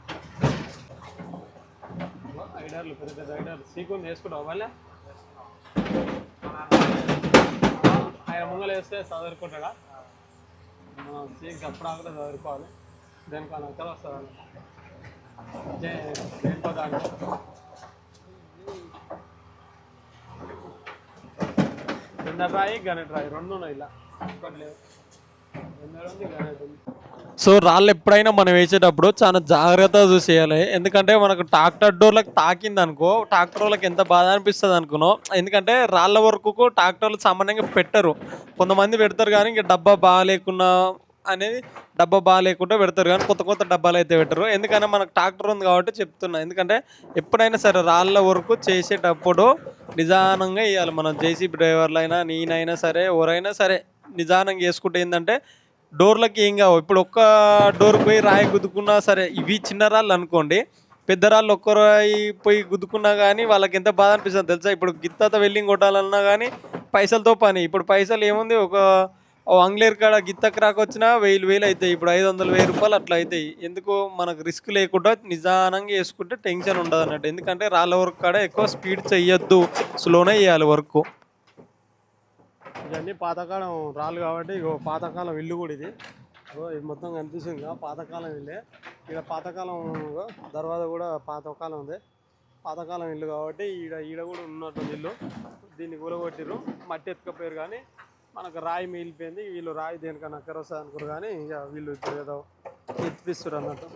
ఐడర్లు పెద్ద పెద్ద ఐడర్లు సీకుని వేసుకుంటావు మళ్ళీ. ఆయన ముంగలు వేస్తే చదువుకుంటాడా, మనం సీక్ అప్పుడు కూడా చదువుకోవాలి, దేనికన్నా అక్కడ వస్తుంది రాయి గణేట్ రాయి 2 ఉన్నాయి ఇలా, సో రాళ్ళు ఎప్పుడైనా మనం వేసేటప్పుడు చాలా జాగ్రత్తగా చూసేయాలి. ఎందుకంటే మనకు ట్రాక్టర్ డోర్లకు తాకింది అనుకో, ట్రాక్టర్ వాళ్ళకి ఎంత బాధ అనిపిస్తుంది అనుకున్నాం. ఎందుకంటే రాళ్ళ వరకు ట్రాక్టర్లు సామాన్యంగా పెట్టరు, కొంతమంది పెడతారు కానీ ఇంకా డబ్బా బాగాలేకుండా పెడతారు, కానీ కొత్త డబ్బాలు అయితే పెట్టరు. ఎందుకంటే మనకు ట్రాక్టర్ ఉంది కాబట్టి చెప్తున్నా. ఎందుకంటే ఎప్పుడైనా సరే రాళ్ళ వరకు చేసేటప్పుడు నిదానంగా వేయాలి. మనం జేసీబీ డ్రైవర్లు అయినా నేనైనా సరే ఎవరైనా సరే నిదానంగా వేసుకుంటే ఏంటంటే డోర్లకి ఏం కావు. ఇప్పుడు ఒక్క డోర్కి పోయి రాయి గుద్దుకున్నా సరే, ఇవి చిన్న రాళ్ళు అనుకోండి, పెద్ద రాళ్ళు ఒక్క రాయి పోయి గుద్దుకున్నా కానీ వాళ్ళకి ఎంత బాధ అనిపిస్తుంది తెలుసా. ఇప్పుడు గిత్త వెల్డింగ్ కొట్టాలన్నా కానీ పైసలతో పని. ఇప్పుడు పైసలు ఏముంది, ఒక అంగ్లేర్ కాడ గిత్త క్రాక్ వచ్చినా 1000 అవుతాయి, ఇప్పుడు 500 రూపాయలు అట్లా అవుతాయి. ఎందుకు మనకు రిస్క్ లేకుండా నిదానంగా వేసుకుంటే టెన్షన్ ఉండదు అన్నట్టు. ఎందుకంటే రాళ్ళ వర్క్ కాడ ఎక్కువ స్పీడ్ చెయ్యొద్దు, స్లోనే చేయాలి వర్క్. ఇవన్నీ పాతకాలం రాళ్ళు కాబట్టి ఇగో పాతకాలం ఇల్లు కూడా ఇది. ఇది మొత్తం కనిపిస్తుంది పాతకాలం ఇల్లే. ఇక్కడ పాతకాలం దర్వాజా కూడా పాతకాలం ఉంది, పాతకాలం ఇల్లు కాబట్టి ఈడ కూడా ఉన్నట్టుంది ఇల్లు. దీన్ని కూలగొట్టిర్రు, మట్టి ఎత్తుకపోయారు కానీ మనకు రాయి మిగిలిపోయింది. వీళ్ళు రాయి దేనికన్నా అక్కర వస్తుంది అనుకోరు కానీ ఇక వీళ్ళు ఇప్పుడు ఏదో ఎత్తిపిస్తారు అన్నట్టు.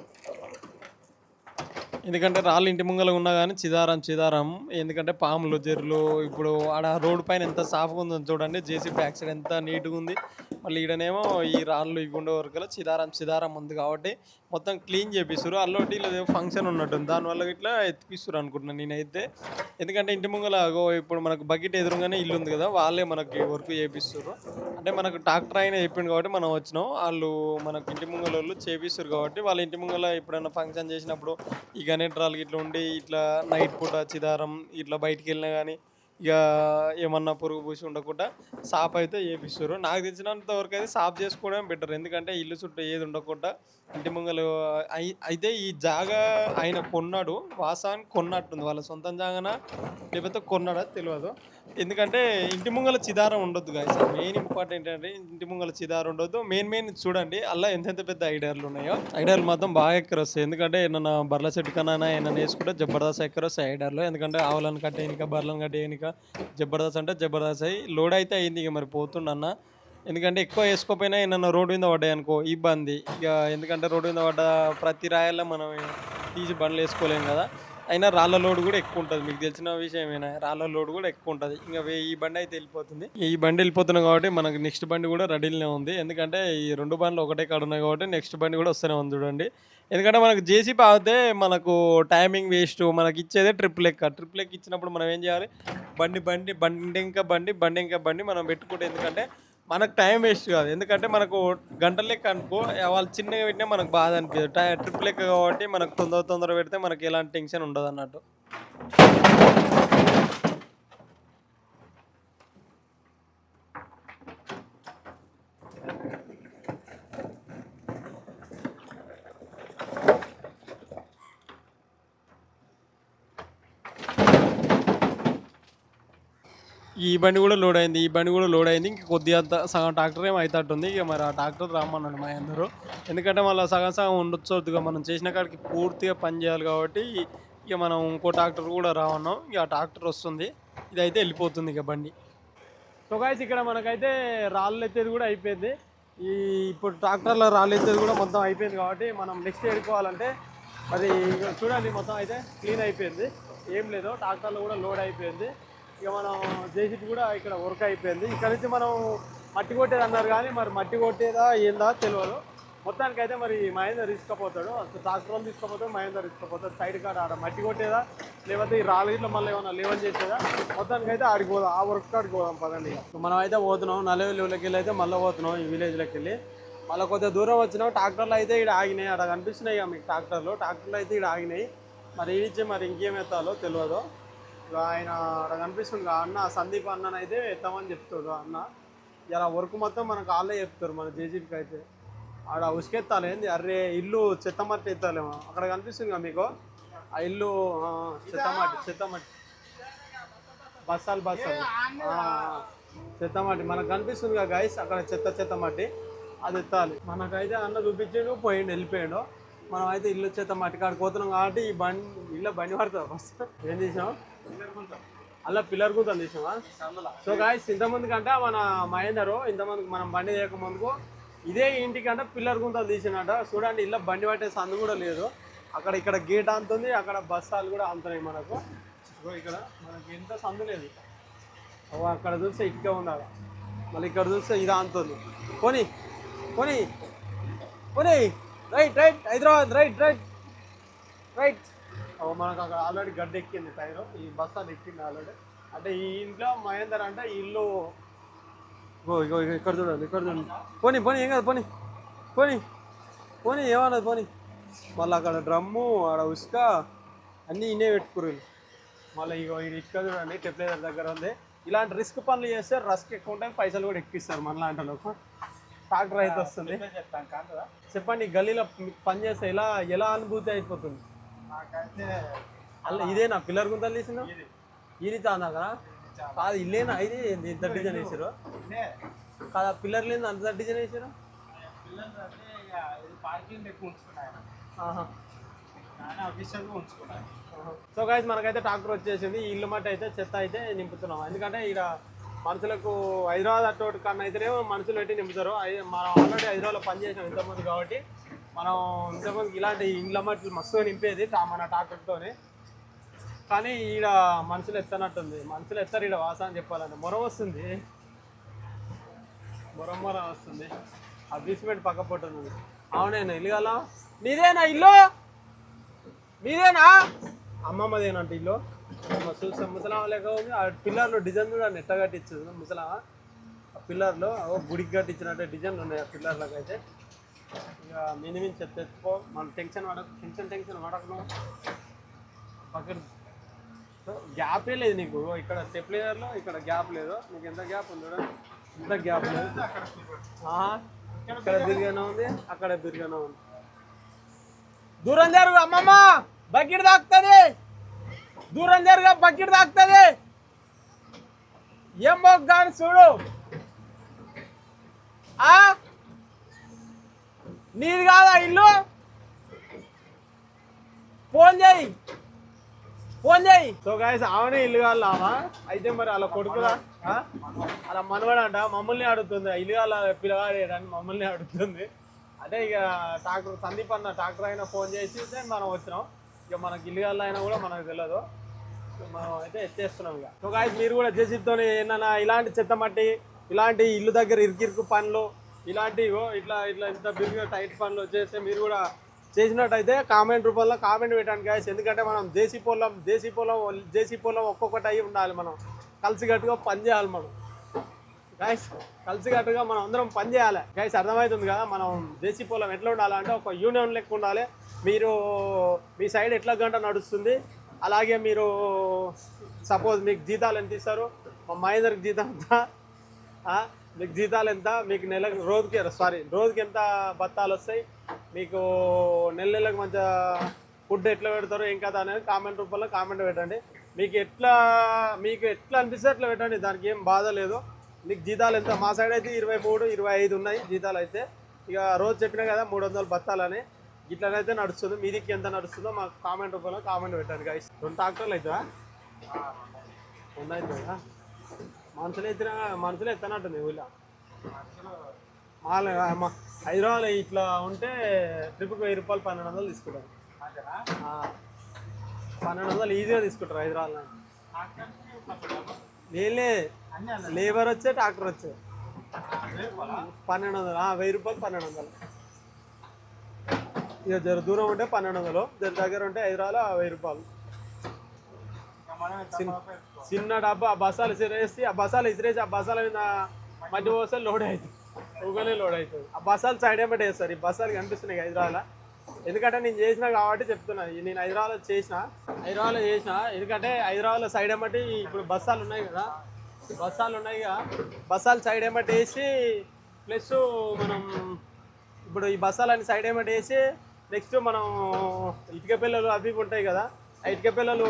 ఎందుకంటే రాళ్ళు ఇంటి ముంగల ఉన్నా కానీ చిదారం, ఎందుకంటే పాములు జెర్లు. ఇప్పుడు ఆడ రోడ్డు పైన ఎంత సాఫ్గా ఉందో చూడండి, జేసీబీ బ్యాక్ సైడ్ ఎంత నీట్గా ఉంది. మళ్ళీ ఈడనేమో ఈ రాళ్ళు ఇవి ఉండే వరకు చిదారం ఉంది కాబట్టి మొత్తం క్లీన్ చేపిస్తారు. అల్లోటి ఫంక్షన్ ఉన్నట్టుంది, దానివల్ల ఇట్లా ఎత్తిపిస్తారు అనుకుంటున్నాను నేనైతే. ఎందుకంటే ఇంటి ముంగల ఇప్పుడు మనకు బకెట్ ఎదురుగానే ఇల్లు ఉంది కదా, వాళ్ళే మనకి వర్క్ చేపిస్తారు. అంటే మనకు ట్రాక్టర్ అయినా చెప్పిండు కాబట్టి మనం వచ్చినాం, వాళ్ళు మనకు ఇంటి ముంగల వాళ్ళు చేపిస్తారు కాబట్టి వాళ్ళ ఇంటి ముంగల ఎప్పుడైనా ఫంక్షన్ చేసినప్పుడు ఈ గణేట్ రాళ్ళు ఇట్లా ఉండి ఇట్లా నైట్ పూట చిదారం ఇట్లా బయటికి వెళ్ళినా కానీ ఇక ఏమన్నా పురుగు పూసి ఉండకుండా సాఫ్ అయితే చేపిస్తారు. నాకు తెలిసినంత వరకు అయితే సాఫ్ చేసుకోవడం బెటర్, ఎందుకంటే ఇల్లు చుట్టూ ఏది ఉండకుండా ఇంటి ముంగలు అయితే ఈ జాగా ఆయన కొన్నాడు, వాసాన్ని కొన్నట్టుంది, వాళ్ళ సొంతం జాగానా లేకపోతే కొన్నాడా తెలియదు. ఎందుకంటే ఇంటి ముంగల చిదారం ఉండొద్దు గాయస్, మెయిన్ ఇంపార్టెంట్ అంటే ఇంటి ముంగల చిదారం ఉండొద్దు. మెయిన్ చూడండి అలా ఎంత పెద్ద ఐడియాలు ఉన్నాయో, ఐడియాలు మాత్రం బాగా ఎక్కర వస్తాయి. ఎందుకంటే ఏమన్నా బర్ల చెట్టు కన్నా ఏమన్నా వేసుకుంటే జబర్దస్త్ ఎక్కర వస్తాయి ఐడియాలు. ఎందుకంటే ఆవులను కట్టేయనిక బర్లను కట్టేయనిక జబర్దస్త్ అంటే జబర్దస్త్ అయ్యి లోడ్ అయితే అయింది. ఇక మరి పోతుండన్న, ఎందుకంటే ఎక్కువ వేసుకోపోయినా ఏమన్నా రోడ్డు మీద పడ్డాయి అనుకో ఇబ్బంది. ఇక ఎందుకంటే రోడ్డు మీద పడ్డ ప్రతి రాయల్లో మనం తీసి బండ్లు వేసుకోలేము కదా. అయినా రాళ్ళ లోడ్ కూడా ఎక్కువ ఉంటుంది, మీకు తెలిసిన విషయమేనా, రాళ్ళ లోడ్ కూడా ఎక్కువ ఉంటుంది. ఇంకా ఈ బండి అయితే వెళ్ళిపోతుంది, ఈ బండి వెళ్ళిపోతున్నాం కాబట్టి మనకు నెక్స్ట్ బండి కూడా రెడీలోనే ఉంది. ఎందుకంటే ఈ 2 బండ్లు ఒకటే కాడ ఉన్నాయి కాబట్టి నెక్స్ట్ బండి కూడా వస్తూనే ఉంది చూడండి. ఎందుకంటే మనకు జేసీబీ ఆగితే మనకు టైమింగ్ వేస్ట్, మనకి ఇచ్చేదే ట్రిప్ లెక్క ఇచ్చినప్పుడు మనం ఏం చేయాలి, బండి ఇంకా బండి మనం పెట్టుకుంటే, ఎందుకంటే మనకు టైం వేస్ట్ కాదు. ఎందుకంటే మనకు గంటల లెక్క అనుకో, వాళ్ళు చిన్నగా పెట్టినా మనకు బాధ అనిపించదు, ట్రిప్ లెక్క కాబట్టి మనకు తొందర పెడితే మనకి ఎలాంటి టెన్షన్ ఉండదు అన్నట్టు. ఈ ఈ బండి కూడా లోడ్ అయింది, ఈ బండి కూడా లోడ్ అయింది. ఇంక కొద్దిగా సగం ట్రాక్టర్ ఏమో అవుతట్టుంది. ఇక మరి ఆ ట్రాక్టర్ రమ్మన్నాడు మా అందరూ, ఎందుకంటే మళ్ళీ సగం సగం ఉండొచ్చు. ఇక మనం చేసిన కాడికి పూర్తిగా పని చేయాలి కాబట్టి ఇక మనం ఇంకో ట్రాక్టర్ కూడా రావన్నాం. ఇక ఆ ట్రాక్టర్ వస్తుంది, ఇదైతే వెళ్ళిపోతుంది ఇక బండి. సో గైస్ ఇక్కడ మనకైతే రాళ్ళు ఎత్తేది కూడా అయిపోయింది. ఈ ఇప్పుడు ట్రాక్టర్లో రాళ్ళు ఎత్తేది కూడా మొత్తం అయిపోయింది కాబట్టి మనం నెక్స్ట్ ఎడుకోవాలంటే అది చూడండి మొత్తం అయితే క్లీన్ అయిపోయింది, ఏం లేదు. ట్రాక్టర్లో కూడా లోడ్ అయిపోయింది. ఇక మనం జేసీబీ కూడా ఇక్కడ వర్క్ అయిపోయింది. ఇక్కడ నుంచి మనం మట్టి కొట్టేది అన్నారు కానీ మరి మట్టి కొట్టేదా ఏందా తెలియదు. మొత్తానికి అయితే మరి మహేందర్ తీసుకుపోతాడు, అసలు ట్రాక్టర్ తీసుకుపోతాడు, మహేందర్ తీసుకుపోతాడు. సైడ్ కాడ ఆడ మట్టి కొట్టేదా లేకపోతే ఈ రాళ్ళు ఇట్లా మళ్ళీ ఏమన్నా లేవని చేసేదా, మొత్తానికి అయితే ఆడికి పోదాం, ఆ వర్క్ కాడికి పోదాం పదండి. మనం అయితే పోతున్నాం, నల్లవెల్లికి వెళ్ళి అయితే మళ్ళీ పోతున్నాం ఈ విలేజ్లోకి వెళ్ళి. మళ్ళీ కొద్దిగా దూరం వచ్చినాం, ట్రాక్టర్లు అయితే ఇక్కడ ఆగినాయి, అక్కడ కనిపిస్తున్నాయి ఇక మీకు ట్రాక్టర్లు అయితే ఇక్కడ ఆగినాయి. మరి ఇచ్చి మరి ఇంకేం ఎత్తాలో తెలియదు. ఇక ఆయన అక్కడ కనిపిస్తుంది అన్న సందీప్ అన్నని అయితే ఎత్తామని చెప్తాడు అన్న. ఇలా వర్క్ మొత్తం మనకు వాళ్ళే చెప్తారు మన జేసీబీకి అయితే. ఆడ ఉసుకెత్తాలి ఏంది, అర్రే ఇల్లు చెత్తమట్టి ఎత్తాలేమో, అక్కడ కనిపిస్తుంది కదా మీకు ఆ ఇల్లు, చెత్తమట్టి బస్సాలు చెత్తమట్టి మనకు కనిపిస్తుంది కదా గైస్, అక్కడ చెత్తమట్టి అది ఎత్తాలి. మనకైతే అన్న చూపించాడు, పోయిండు, వెళ్ళిపోయాడు. మనం అయితే ఇల్లు చెత్తమట్టి కాడికి పోతున్నాం కాబట్టి ఈ ఇల్లు బండి పడుతుంది ఫస్ట్. ఏం తీసినాం, అలా పిల్లర్ గుంతలు తీసినావా? సో గాయస్ ఇంతమంది కంటే మన మహేందరు ఇంతమందికి మనం బండి చేయక ముందుకు ఇదే ఇంటికంటే పిల్లర్ గుంతలు తీసినట. చూడండి ఇల్లు బండి పట్టే సందు కూడా లేదు, అక్కడ ఇక్కడ గేట్ అంతుంది, అక్కడ బస్సాలు కూడా అంతున్నాయి మనకు. ఇక్కడ మనకి ఎంత సందు లేదు, అక్కడ చూస్తే ఇటుక ఉండాలి, మళ్ళీ ఇక్కడ చూస్తే ఇది అంతుంది. పోనీ పోనీ పోనీ రైట్ హైదరాబాద్ రైట్. మనకు అక్కడ ఆల్రెడీ గడ్డ ఎక్కింది టైరు, ఈ బస్సాలు ఎక్కింది ఆల్రెడీ. అంటే ఈ ఇంట్లో మహేందర్ అంటే ఈ ఇల్లు ఇక్కడ చూడండి పోనీ ఏం కాదు, పోనీ ఏమన్నది పోనీ. మళ్ళీ అక్కడ డ్రమ్ము, ఆడ ఉసుక అన్నీ ఇన్నే పెట్టుకురు. మళ్ళీ ఇగో ఇది ఇసుక చూడండి టెంప్లేజర్ దగ్గర ఉంది. ఇలాంటి రిస్క్ పనులు చేస్తే రస్క్ ఎక్కువ ఉంటాయి, పైసలు కూడా ఎక్కిస్తారు మనలాంటి వాళ్ళకు. ట్రాక్టర్ అయితే వస్తుంది. చెప్పండి గల్లీలో పని చేస్తే ఎలా అనుభూతి అయిపోతుంది? అలా ఇదేనా పిల్లర్ గుంతలు తీసిన ఇది చాందా కదా కాదు, ఇల్లేనా ఇది ఇంత డిజైన్ వేసారు కాదు, పిల్లర్ లేదు అంత డిజైన్ వేసారు. సో గైస్ మనకైతే ట్రాక్టర్ వచ్చేసింది. ఈ ఇల్లు మట్టి అయితే చెత్త అయితే నింపుతున్నాం, ఎందుకంటే ఇక్కడ మనుషులకు హైదరాబాద్ అట్టోటి కన్నా అయితేనేమో మనుషులు పెట్టి నింపుతారు. మనం ఆల్రెడీ హైదరాబాద్లో పనిచేసాం ఇంతమంది కాబట్టి మనం ఇంతమందికి ఇలాంటి ఇండ్ల మట్టి మస్తుగా నింపేది మన ట్రాక్టర్తోనే. కానీ ఈడ మనుషులు ఎత్తనట్టుంది, మనుషులు ఎత్తారు ఈడ వాసన చెప్పాలంటే. మొరం వస్తుంది, మొరం వస్తుంది. ఆ బీస్మెంట్ పక్క పొట్టుంది. అవునేనా ఇల్లు గల నీదేనా ఇల్లు, మీదేనా అమ్మమ్మదేనంట ఇల్లు. చూస్తాం ముసలాం లేక ఉంది. ఆ పిల్లర్లో డిజైన్ కూడా నెట్ట కట్టించదు ముసలాం. ఆ పిల్లర్లో గుడికి కట్టించినట్టే డిజైన్లు ఉన్నాయి ఆ పిల్లర్లకు అయితే. ఇక మినిమం చెత్త మనం టెన్షన్ పడకను పక్కన గ్యాపే లేదు నీకు. ఇక్కడ స్టెప్లేయర్లో ఇక్కడ గ్యాప్ లేదు, నీకు ఎంత గ్యాప్ ఉంది చూడండి, ఎంత గ్యాప్ లేదు. ఇక్కడ బిరిగానే ఉంది, అక్కడ బిరిగానే ఉంది. దూరం జరుగు అమ్మమ్మ, బకెట్ తాకుతుంది, దూరం జరుగా బకెట్ తాకుతుంది. ఏం కానీ చూడు, నీది కాదా ఇల్లు? ఫోన్ చేయి. సో గాయస్ ఆమెనే ఇల్లు కావాలా అయితే మరి అలా కొడుకుదా అలా మనవాడంట మమ్మల్ని అడుగుతుంది, ఇల్లు కావాలా పిల్లగాడేయడానికి మమ్మల్ని అడుగుతుంది. అదే ఇక ట్రాక్టర్ సందీప్ అన్న ట్రాక్టర్ అయినా ఫోన్ చేసి మనం వచ్చినాం. ఇక మనకి ఇల్లు కావాలా అయినా కూడా మనకు తెలియదు, మనం అయితే ఎత్తేస్తున్నాం ఇక. సో గాయస్ మీరు కూడా జేసీబీతో ఏమన్నా ఇలాంటి చెత్త మట్టి, ఇలాంటి ఇల్లు దగ్గర ఇరుకు పనులు, ఇలాంటివి ఇట్లా ఇంత బిర్గా టైట్ పనులు చేస్తే మీరు కూడా చేసినట్టయితే కామెంట్ రూపంలో కామెంట్ పెట్టండి గాయస్. ఎందుకంటే మనం దేశీ పొలం ఒక్కొక్కటి అయి ఉండాలి, మనం కలిసికట్టుగా పని చేయాలి. మనం గాయస్ కలిసికట్టుగా మనం అందరం పని చేయాలి గాయస్, అర్థమవుతుంది కదా. మనం దేశీ పొలం ఎట్లా ఉండాలంటే ఒక యూనియన్ లెక్క ఉండాలి. మీరు మీ సైడ్ ఎట్లా గంట నడుస్తుంది, అలాగే మీరు సపోజ్ మీకు జీతాలు ఎంత ఇస్తారు, మా మహేందర్కి జీతం ఎంత, మీకు జీతాలు ఎంత, మీకు రోజుకి ఎంత బత్తాలు వస్తాయి, మీకు నెలకు మంచిగా ఫుడ్ ఎట్లా పెడతారో ఏం కదా అనేది కామెంట్ రూపంలో కామెంట్ పెట్టండి. మీకు ఎట్లా అనిపిస్తే అట్లా పెట్టండి, దానికి ఏం బాధ లేదు. మీకు జీతాలు ఎంత, మా సైడ్ అయితే 23, 25 ఉన్నాయి జీతాలు అయితే. ఇక రోజు చెప్పినా కదా 300 బత్తాలని, ఇట్లనైతే నడుస్తుంది. మీదికి ఎంత నడుస్తుందో మాకు కామెంట్ రూపంలో కామెంట్ పెట్టండి గైస్. 2 ట్రాక్టర్లు అవుతుందా? 2 అవుతుందా? మనుషులు ఎత్తనట్టుంది ఊళ్ళో. హైదరాబాద్ ఇట్లా ఉంటే ట్రిప్కి 1000 రూపాయలు 1200 తీసుకుంటారు. 1200 ఈజీగా తీసుకుంటారు హైదరాబాద్. లేలే లేబర్ వచ్చే ట్రాక్టర్ వచ్చే 1200, 1000 రూపాయలు 1200. ఇక జర దూరం ఉంటే 1200, జర దగ్గర ఉంటే హైదరాబాద్ 1000 రూపాయలు. చిన్న డబ్బా ఆ బస్సాలు ఇసిరేసి ఆ బస్సాల మీద మధ్య పోస్తే లోడ్ అవుతుంది, ఊగనే లోడ్ అవుతుంది. ఆ బస్సాలు సైడ్ ఏమంటే వేస్తారు. ఈ బస్సాలు కనిపిస్తున్నాయి హైదరాబాద్లో, ఎందుకంటే నేను చేసిన కాబట్టి చెప్తున్నాను. నేను హైదరాబాద్లో చేసిన ఎందుకంటే హైదరాబాద్లో సైడ్ ఏమంటే ఇప్పుడు బస్సాలు ఉన్నాయి కదా, బస్సాలు సైడ్ ఏమంటే వేసి, ప్లస్ మనం ఇప్పుడు ఈ బస్సాలని సైడ్ ఏమంటే వేసి, నెక్స్ట్ మనం ఇటుక పిల్లలు అవి ఉంటాయి కదా, ఆ ఇటుక పిల్లలు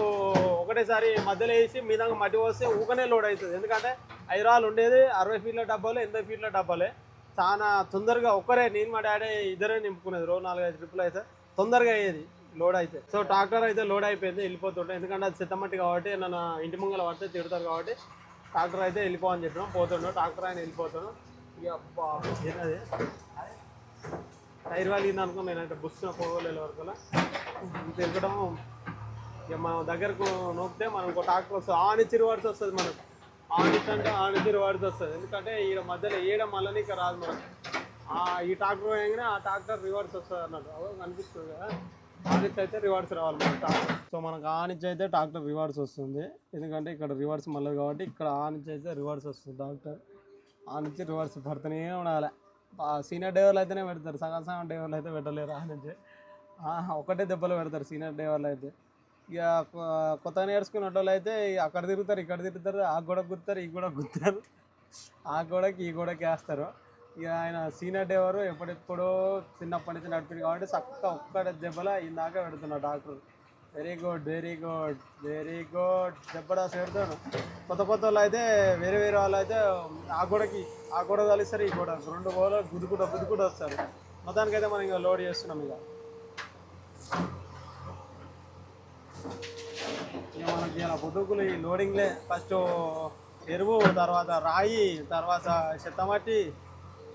ఒకటేసారి మధ్యలో వేసి మీద మట్టి పోస్తే ఊకనే లోడ్ అవుతుంది. ఎందుకంటే హైదరాబాద్ ఉండేది 60 ఫీట్ల డబ్బాలే, 80 ఫీట్ల డబ్బాలే. చాలా తొందరగా నేను మా డాడీ ఇద్దరే నింపుకునేది. రోజు 4-5 ట్రిప్పులు అయితే తొందరగా అయ్యేది లోడ్ అయితే. సో ట్రాక్టర్ అయితే లోడ్ అయిపోయింది, వెళ్ళిపోతుంటాయి. ఎందుకంటే అది చెత్తమట్టి కాబట్టి నన్ను ఇంటి ముంగల పడితే తిడతారు కాబట్టి ట్రాక్టర్ అయితే వెళ్ళిపోవని చెప్పినాం. పోతుండో ట్రాక్టర్ ఆయన వెళ్ళిపోతాను. ఇక అబ్బా ఏదది టైర్ వాలింది అనుకో, నేనైతే బుస్సున పోగలేదు వరకు తిరగడం. ఇక మనం దగ్గరకు నొక్కితే మనకు ట్రాక్టర్ వస్తుంది, ఆనిచ్చి రివర్స్ వస్తుంది. మనకు ఆనిచ్చి రివర్స్ వస్తుంది. ఎందుకంటే ఈడ మధ్యలో మళ్ళీ ఇక రాదు మనకు. ఈ ట్రాక్టర్ వేయగానే ఆ ట్రాక్టర్ రివర్స్ వస్తుంది అన్నట్టు. అదో కనిపిస్తుంది కదా, ఆనిచ్చి అయితే రివర్స్ రావాలి మనకు ట్రాక్టర్. సో మనకు ఆనిచ్చి అయితే ట్రాక్టర్ రివర్స్ వస్తుంది, ఎందుకంటే ఇక్కడ రివర్స్ మళ్ళీ కాబట్టి ఇక్కడ ఆనిచ్చి అయితే రివర్స్ వస్తుంది ట్రాక్టర్. ఆనిచ్చి రివర్స్ పడుతూనే ఉండాలి. సీనియర్ డ్రైవర్లు అయితేనే పెడతారు, సగం డ్రైవర్లు అయితే పెట్టలేరు. ఆనిచ్చి ఒకటే దెబ్బలు పెడతారు సీనియర్ డ్రైవర్లు అయితే. ఇక కొత్తగా నేర్చుకున్న వాళ్ళు అయితే అక్కడ తిరుగుతారు, ఇక్కడ తిరుగుతారు, ఆ గోడకు గుర్తారు, ఈ గోడకు గుర్తారు, ఆ గోడకి ఈ గోడకి వేస్తారు. ఇక ఆయన సీనియర్ డ్రైవరు ఎప్పుడెప్పుడో చిన్నప్పటి నుంచి నడిపింది కాబట్టి చక్కగా ఒక్కడ దెబ్బల ఇందాక పెడుతున్నాడు డాక్టర్. వెరీ గుడ్ దెబ్బడాసి పెడతాడు. కొత్త వాళ్ళు అయితే వేరే వాళ్ళు అయితే ఆ గోడ కలిస్తారు, ఈ గోడ 2 గోడలు గుద్దుకుంటూ వస్తారు. మొత్తానికైతే మనం ఇక లోడ్ చేస్తున్నాం. ఇక మనకి ఇలా పొద్దుకులు ఈ లోడింగ్లే, ఫస్ట్ ఎరువు, తర్వాత రాయి, తర్వాత చెత్తమట్టి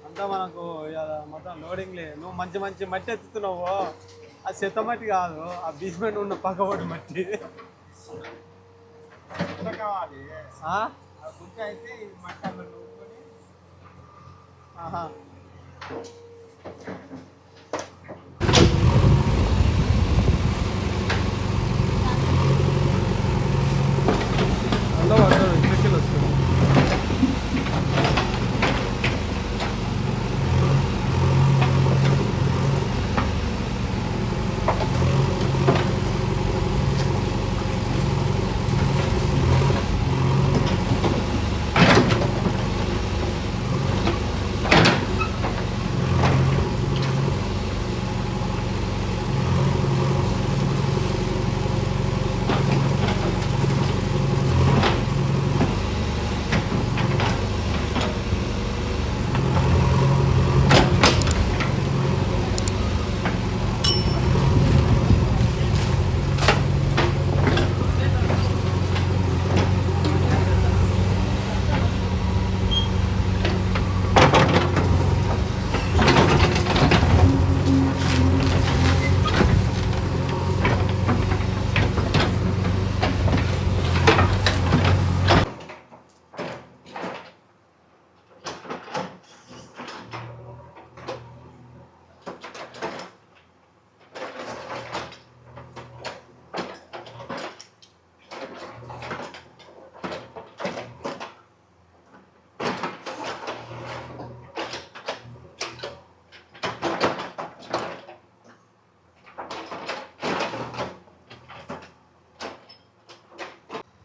అంతా మనకు మొత్తం లోడింగ్లే. నువ్వు మంచి మట్టి ఎత్తుతున్నావు, అది చెత్తమట్టి కాదు, ఆ బీస్మెంట్ ఉన్న పక్కబడి మట్టి. ఆహా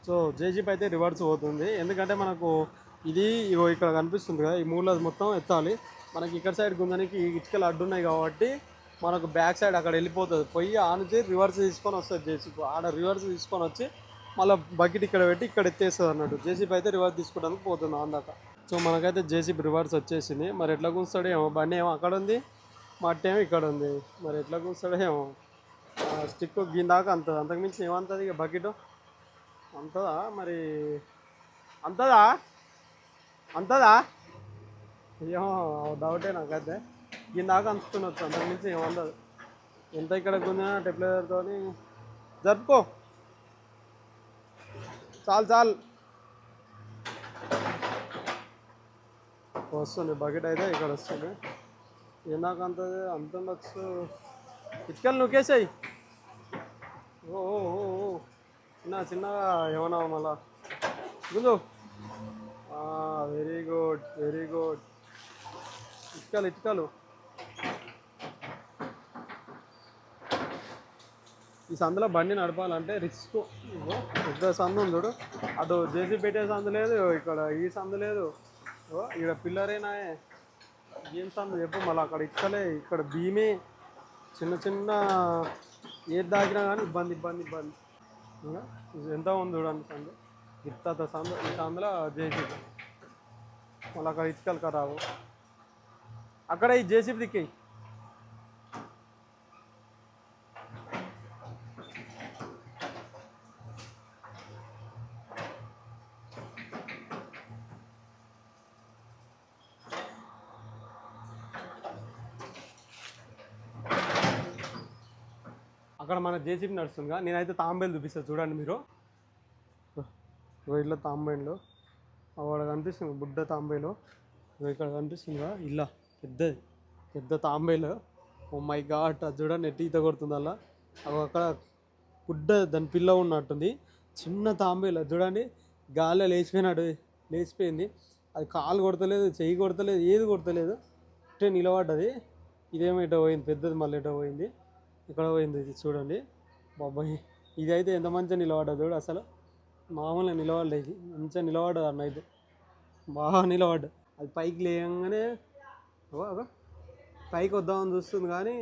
సో జేజీపీ అయితే రివర్స్ పోతుంది, ఎందుకంటే మనకు ఇది ఇక్కడ కనిపిస్తుంది కదా, ఈ మూల మొత్తం ఎత్తాలి. మనకి ఇక్కడ సైడ్ గుందనికి ఇటుకలు అడ్డున్నాయి కాబట్టి మనకు బ్యాక్ సైడ్ అక్కడ వెళ్ళిపోతుంది. పోయి ఆనుచి రివర్స్ తీసుకొని వస్తుంది జేసీపీ. ఆడ రివర్స్ తీసుకొని వచ్చి మళ్ళీ బకెట్ ఇక్కడ పెట్టి ఇక్కడ ఎత్తేస్తుంది అన్నట్టు. జేసీబీ అయితే రివర్స్ తీసుకోవడానికి పోతుంది అందాక. సో మనకైతే జేసీబీ రివర్స్ వచ్చేసింది. మరి ఎట్లా కూస్తాడో ఏమో, బండి ఏమో అక్కడ ఉంది, మట్టి ఏమో ఇక్కడ ఉంది. మరి ఎట్లా కూస్తాడో ఏమో. స్టిక్ గిందాక అంతది, అంతకుమించి ఏమంటుంది ఇక బకెట్ అంతదా మరి, అంతదా అంతదా ఏమో డౌటే నాకైతే. గిందాక అంచుతుండొచ్చు, అంతకుమించి ఏమందదు. ఎంత ఇక్కడ గుంజినా టెప్లర్తో జరుపుకో, చాలు చాలు. వస్తుంది బకెట్ అయితే ఇక్కడ వస్తుంది. ఇందాక అంత ఉండొచ్చు. ఇటుకలు నొక్కేసాయి. ఓ చిన్నగా ఏమన్నా మళ్ళా గుంజు. Very good very good. ఇటుకలు ఈ సందులో బండి నడపాలంటే రిస్క్. పెద్ద సందు ఉంది చూడు, అటు జేసీ పెట్టే సందు లేదు, ఇక్కడ ఈ సందు లేదు, ఇక్కడ పిల్లరేనా ఏం సందు చెప్పు. మళ్ళీ అక్కడ ఇక్కలే, ఇక్కడ భీమే, చిన్న ఏది దాకినా కానీ ఇబ్బంది. ఎంత ఉంది చూడండి సందు, ఇంత సందు. ఈ సందులో జేసీబీ, మళ్ళీ అక్కడ ఇటుకలు ఖరాబు. అక్కడ ఈ జేసీబీ దిక్కాయి. అక్కడ మన జేసీబీ నడుస్తుందిగా. నేనైతే తాంబేలు చూపిస్తాను చూడండి మీరు. ఇట్లా తాంబేలు అక్కడ కనిపిస్తుంది, బుడ్డ తాంబేలు. ఇక్కడ కనిపిస్తుందిగా ఇలా పెద్ద తాంబేలు. ఓ మై గాడ్, అది చూడండి ఎట్టి ఈత కొడుతుంది అలా. అక్కడ బుడ్డ దాని పిల్ల ఉన్నట్టుంది. చిన్న తాంబేలు అది చూడండి, గాలిలో లేచిపోయింది. అది కాలు కొడతలేదు, చెయ్యి కొడతలేదు, ఏది కొడతలేదు, అంటే నిలబడ్డది. ఇదేమో ఇటో పోయింది, పెద్దది మళ్ళీ ఇటో పోయింది, ఇక్కడ పోయింది. ఇది చూడండి బాబాయ్, ఇది అయితే ఎంత మంచిగా నిలబడ్డది చూడు. అసలు మామూలుగా నిలబడలేదు, మంచిగా నిలబడ్డది అన్న, అయితే బాగా నిలబడ్డా. అది పైకి లేయంగానే పైకి వద్దామని చూస్తుంది కానీ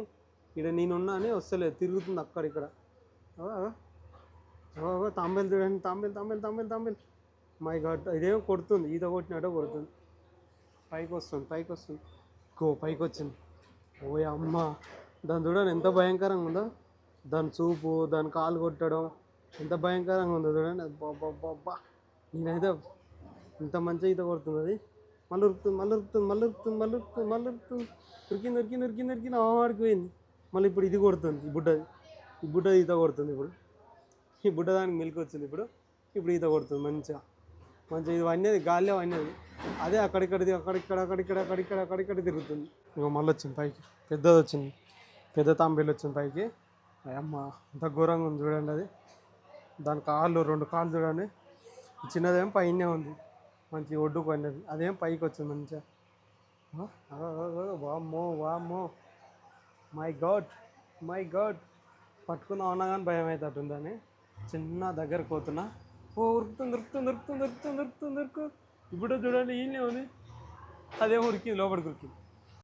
ఇక్కడ నేనున్నా అని వస్తలేదు, తిరుగుతుంది అక్కడిక్కడ. తాంబేలు చూడండి, తాంబేలు. మై గాడ్, ఇదేమో కొడుతుంది, ఈత కొట్టినట్టు కొడుతుంది. పైకి వస్తుంది. పైకి వచ్చింది. ఓ అమ్మ, దాని చూడండి ఎంత భయంకరంగా ఉందో. దాని చూపు, దాని కాలు కొట్టడం ఎంత భయంకరంగా ఉందో చూడండి. బాబా, నేనైతే ఇంత మంచిగా ఈత కొడుతుంది అది. మళ్ళీ ఉరుకుతుంది. ఉరికింది ఆడిపోయింది. మళ్ళీ ఇప్పుడు ఇది కొడుతుంది, ఈ బుడ్డది ఈత కొడుతుంది. ఇప్పుడు ఈ బుడ్డ దానికి మెలికి వచ్చింది. ఇప్పుడు ఈత కొడుతుంది మంచిగా. ఇది వన్నది, గాలిలో వన్నది. అదే అక్కడిక్కడ తిరుగుతుంది. ఇంకో మళ్ళీ వచ్చింది పైకి, పెద్దది వచ్చింది, పెద్ద తాంబేలు వచ్చింది పైకి. అమ్మ అంత ఘోరంగా ఉంది చూడండి అది. దాని కాళ్ళు, 2 కాళ్ళు చూడండి. చిన్నదేమో పైనే ఉంది, మంచి ఒడ్డుకు అన్నది. అదేం పైకి వచ్చింది మంచిగా. వామ్మో మై గాడ్. పట్టుకుందాం అన్నా కానీ భయం అవుతుందని చిన్న దగ్గరకు పోతున్నా. ఉరుకుతుంది. ఇప్పుడు చూడండి ఈయనే ఉంది, అదేమో ఉరికింది, లోపలికి ఉరికింది.